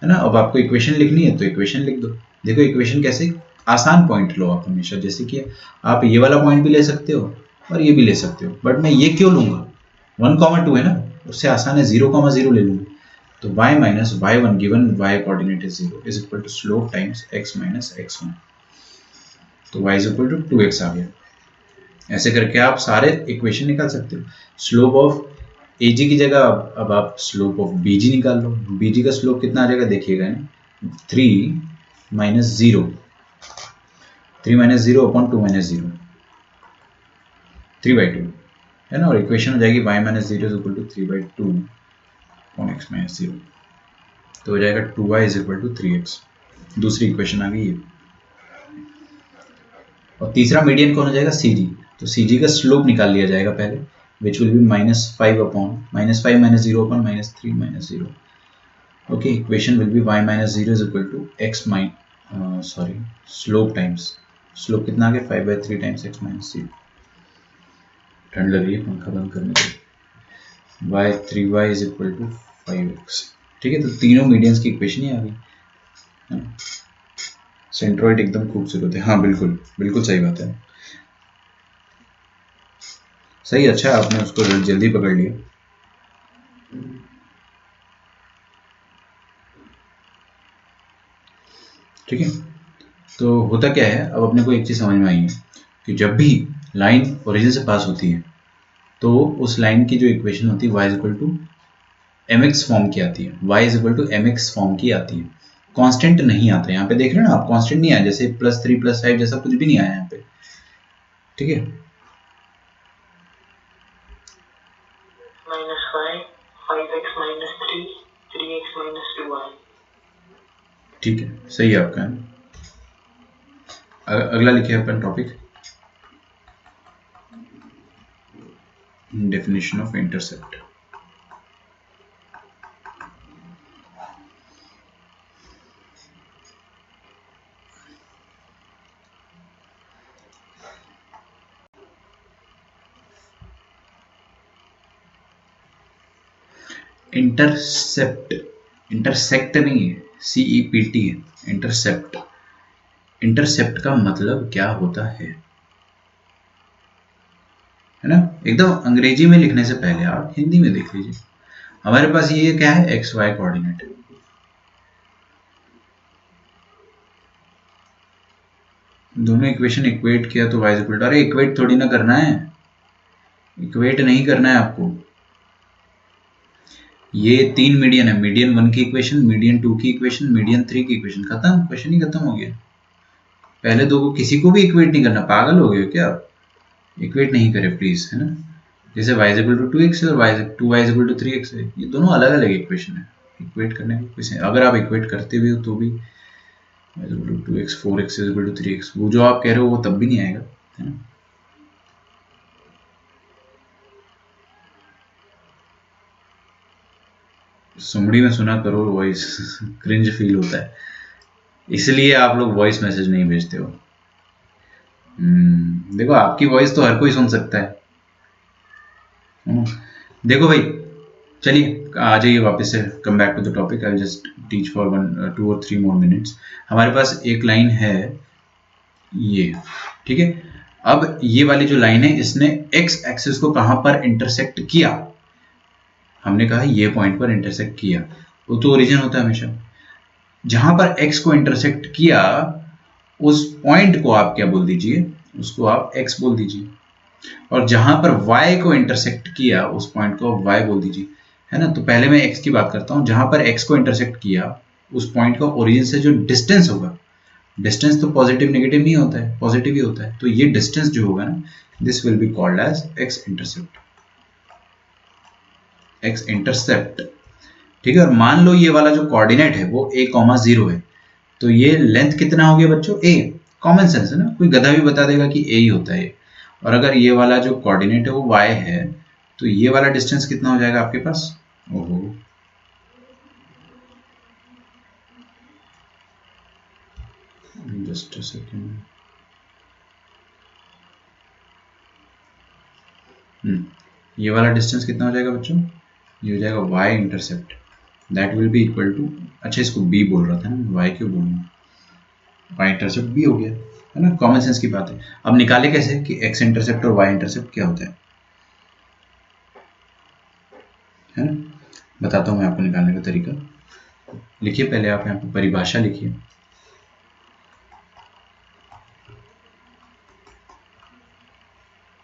S1: है ना। अब आपको इक्वेशन लिखनी है तो इक्वेशन लिख दो। देखो इक्वेशन कैसे, आसान पॉइंट लो आप हमेशा, जैसे कि आप ये वाला पॉइंट भी ले सकते हो और ये भी ले सकते हो, बट मैं ये क्यों लूंगा, 1,2 है ना, उससे आसान है 0,0 ले लूंगा। तो y minus y1 given y coordinate is 0 is equal to slope times x minus x1, तो y is equal to 2x आ गया। ऐसे करके आप सारे इक्वेशन निकाल सकते हो। स्लोप ऑफ एजी की जगह अब आप स्लोप ऑफ बीजी निकाल लो। बीजी का स्लोप कितना आ जाएगा देखिएगा, 3 माइनस 0, 3 माइनस 0 अपॉन 2 माइनस 0, 3/2 है ना, और इक्वेशन हो जाएगी y minus 0 is equal to 3/2 upon x minus 0, तो हो जाएगा 2y is equal to 3x। दूसरी इक्वेशन आ गई है। और तीसरा मीडियन कौन हो जाएगा, सी जी। तो सी जी का स्लोप निकाल लिया जाएगा पहले, which will be -5 upon -5 minus 0 upon -3 minus 0। Okay, equation will be y minus 0 is equal to x slope times, slope कितना आ गया 5/3 टाइम्स x माइनस 0। ठंड लग रही है, पंखा बंद करने के। y 3y is equal to 5x। ठीक है, तो तीनों मीडियंस की इक्वेशन ही आ गई। सेंट्रोइड एकदम खूबसूरत है, हाँ बिल्कुल बिल्कुल सही बात है, सही, अच्छा है आपने उसको जल्दी पकड़ लिया। ठीक है, तो होता क्या है, अब अपने को एक चीज समझ में आई है कि जब भी लाइन ओरिजिन से पास होती है तो उस लाइन की जो इक्वेशन होती है y is equal to mx form की आती है, y is equal to mx form की आती है, कांस्टेंट नहीं आता है। यहाँ पे देख रहे हो ना आप, कांस्टेंट नहीं आया, जैसे +3 +5 जैसा कुछ भी नहीं आया यहाँ पे। ठीक है,
S2: -5, 5x minus 3, 3x minus 2y।
S1: ठीक है, सही है आपका। अगला लिखे अपन topic, definition of intercept. Intercept, intersect नहीं है, CEPT है इंटरसेप्ट। इंटरसेप्ट का मतलब क्या होता है ना, एकदम अंग्रेजी में लिखने से पहले आप हिंदी में देख लीजिए। हमारे पास ये क्या है, XY कोऑर्डिनेट। दोनों इक्वेशन इक्वेट किया तो y इक्वल टू, अरे इक्वेट थोड़ी ना करना है, इक्वेट नहीं करना है आपको। ये 3 मीडियन है, मीडियन 1 की इक्वेशन, मीडियन 2 की इक्वेशन, मीडियन 3 की इक्वेशन, खत्म, क्वेश्चन ही खत्म हो गया। पहले दो को किसी को भी इक्वेट नहीं करना, पागल हो गए हो क्या आप, इक्वेट नहीं करे प्लीज, है ना। जैसे y इक्वल टू 2x है और 2y इक्वल टू 3x है, ये दोनों अलग अलग इक्वेशन है, इक्वेट करने की कोई, अगर आप इक्वेट करते भी हो तो भी y equal to 2x 4x equal to 3x, वो जो आप कह रहे हो वो तब भी नहीं आएगा, है ना। सुमड़ी में सुना करो वॉइस, क्रिंज फील होता है, इसलिए आप लोग वॉइस मैसेज नहीं भेजते हो। देखो आपकी वॉइस तो हर कोई सुन सकता है। देखो भाई, चलिए आ जाइए वापस से, come back to the topic, I just teach for 1 2 और 3 मोर मिनट्स। हमारे पास एक लाइन है ये, ठीक है। अब ये वाली जो लाइन है इसने x एक्सिस को कहां पर इंटरसेक्ट किया, हमने कहा ये पॉइंट पर इंटरसेक्ट किया, वो तो ओरिजिन होता है हमेशा। जहां पर x को इंटरसेक्ट किया उस पॉइंट को आप क्या बोल दीजिए, उसको आप x बोल दीजिए, और जहां पर y को इंटरसेक्ट किया उस पॉइंट को y बोल दीजिए, है ना। तो पहले मैं x की बात करता हूं, जहां पर x को इंटरसेक्ट किया उस पॉइंट का ओरिजिन से जो डिस्टेंस होगा, डिस्टेंस तो पॉजिटिव नेगेटिव नहीं होता है, पॉजिटिव ही होता है, तो ये डिस्टेंस जो होगा ना, this will be called as x intercept, x intercept. ठीक है, और मान लो ये वाला जो कोऑर्डिनेट है वो a, 0 है, तो ये लेंथ कितना हो गया बच्चों, a। कॉमन सेंस है ना, कोई गधा भी बता देगा कि a ही होता है। और अगर ये वाला जो कोऑर्डिनेट है वो y है, तो ये वाला डिस्टेंस कितना हो जाएगा आपके पास, ओहो, जस्ट अ सेकेंड, ये वाला डिस्टेंस कितना हो जाएगा बच्चों, ये हो जाएगा y intercept, that will be equal to, अच्छा इसको b बोल रहा था ना, y क्यों बोलूँ, y इंटरसेप्ट b हो गया, है ना, कॉमन सेंस की बात है। अब निकाले कैसे कि x इंटरसेप्ट और y इंटरसेप्ट क्या होता है ना, बताता हूँ मैं आपको निकालने का तरीका। लिखिए पहले आप यहाँ पे परिभाषा लिखिए,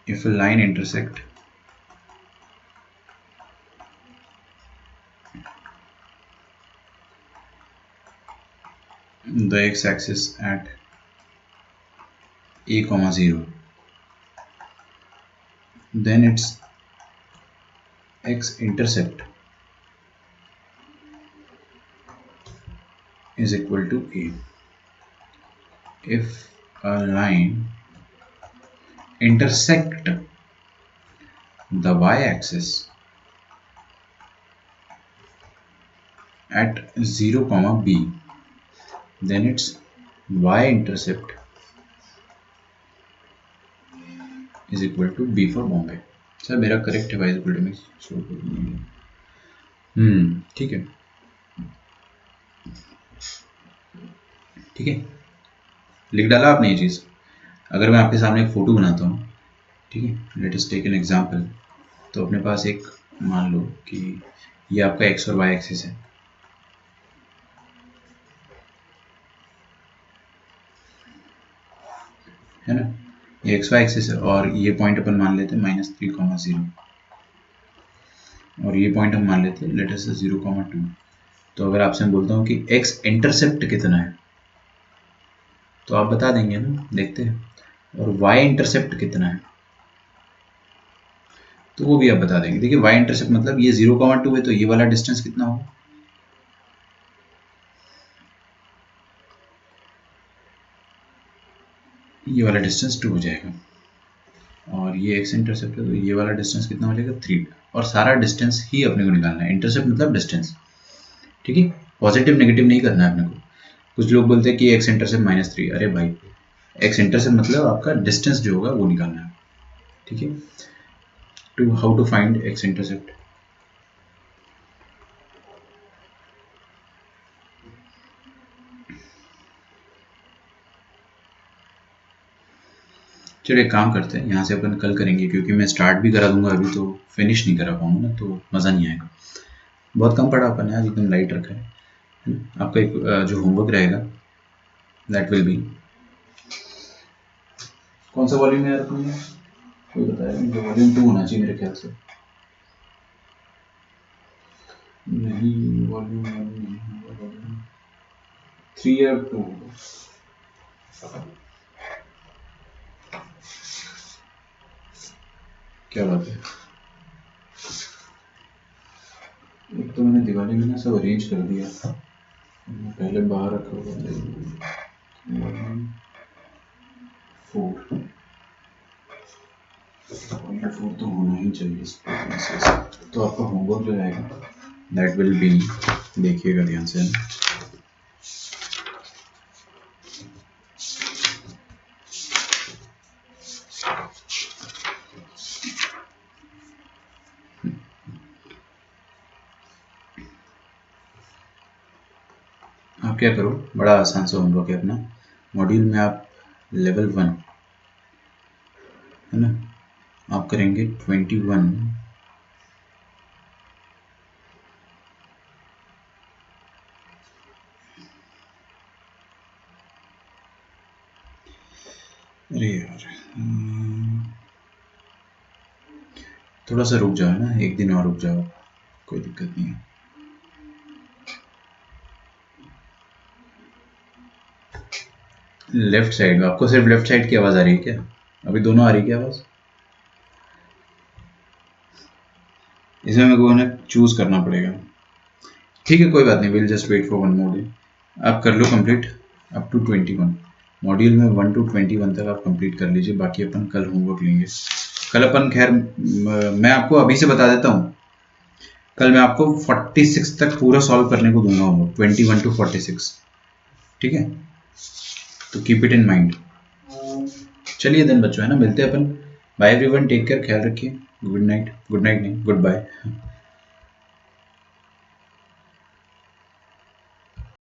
S1: if a line intersect the x-axis at a, 0, then its x-intercept is equal to a. If a line intersect the y-axis at 0, b, then its y-intercept is equal to b for Bombay। Sir मेरा correct है, y equal to में, ठीक है, ठीक है, लिख डाला आपने ये चीज़। अगर मैं आपके सामने एक फ़ोटो बनाता हूँ, ठीक है, let us take an example, तो अपने पास एक, मान लो कि ये आपका x और y एक्सिस है ना, ये एक्स वाई एक्सिस है, और ये पॉइंट अपन मान लेते हैं -3, 0, और ये पॉइंट हम मान लेते हैं लेट अस से 0, 2। तो अगर आपसे मैं बोलता हूँ कि x इंटरसेप्ट कितना है, तो आप बता देंगे ना, देखते हैं, और y इंटरसेप्ट कितना है, तो वो भी आप बता देंगे। देखिए y इंटरसेप्ट मतलब ये 0, 2 है, तो ये वाला डिस्टेंस कितना होगा, ये वाला डिस्टेंस 2 हो जाएगा, और ये x इंटरसेप्ट है, तो ये वाला डिस्टेंस कितना हो जाएगा, 3। और सारा डिस्टेंस ही अपने को निकालना है, इंटरसेप्ट मतलब डिस्टेंस, ठीक है, पॉजिटिव नेगेटिव नहीं करना है अपने को। कुछ लोग बोलते हैं कि x इंटरसेप्ट -3, अरे भाई x इंटरसेप्ट मतलब आपका डिस्टेंस जो होगा वो निकालना है, ठीक है। To how to find x intercept, चलिए एक काम करते हैं, यहाँ से अपन कल करेंगे, क्योंकि मैं स्टार्ट भी करा दूंगा अभी तो फिनिश नहीं करा पाऊंगा ना, तो मज़ा नहीं आएगा। बहुत कम पढ़ा अपन ने आज, एकदम लाइट रखा है ना? आपका एक जो होमवर्क रहेगा दैट विल बी, कौन सा वॉल्यूम है यार अपने, कोई बताया, वॉल्यूम 2 होना चाहिए मेरे ख्याल से, नहीं वॉल्यूम 1 नहीं, वॉल्यूम 3 या 2, क्या बात है। एक तो मैंने दिवाली में ना सब अरेंज कर दिया, पहले बाहर रखा हुआ है, 4 तो होना ही चाहिए इस पे। तो आपका होमवर्क जो रहेगा दैट विल बी, देखिएगा ध्यान से, आप क्या करो, बड़ा आसान सा होमवर्क है अपना, मॉड्यूल में आप लेवल 1 है ना, आप करेंगे 21, अरे यार, थोड़ा सा रुक जाओ ना, एक दिन और रुक जाओ, कोई दिक्कत नहीं है। लेफ्ट साइड, आपको सिर्फ लेफ्ट साइड की आवाज़ आ रही है क्या? अभी दोनों आ रही है क्या आवाज़? इसमें मेरे को ना चूज करना पड़ेगा। ठीक है, कोई बात नहीं, will just wait for one more day. आप कर लो कंप्लीट अप टू 21 मॉड्यूल में, 1 to 21 तक आप कंप्लीट कर लीजिए, बाकी अपन कल होमवर्क लेंगे। कल अपन खैर मैं आपको अभी से बता देता हूँ, कल मैं आपको 46 तक पूरा सॉल्व करने को दूंगा होमवर्क, 21 to 46। ठीक है, तो कीप इट इन माइंड। चलिए देन बच्चों, है ना, मिलते हैं अपन। बाय एवरीवन, टेक केयर, ख्याल रखिए। गुड नाइट, गुड नाइट नहीं, गुड बाय।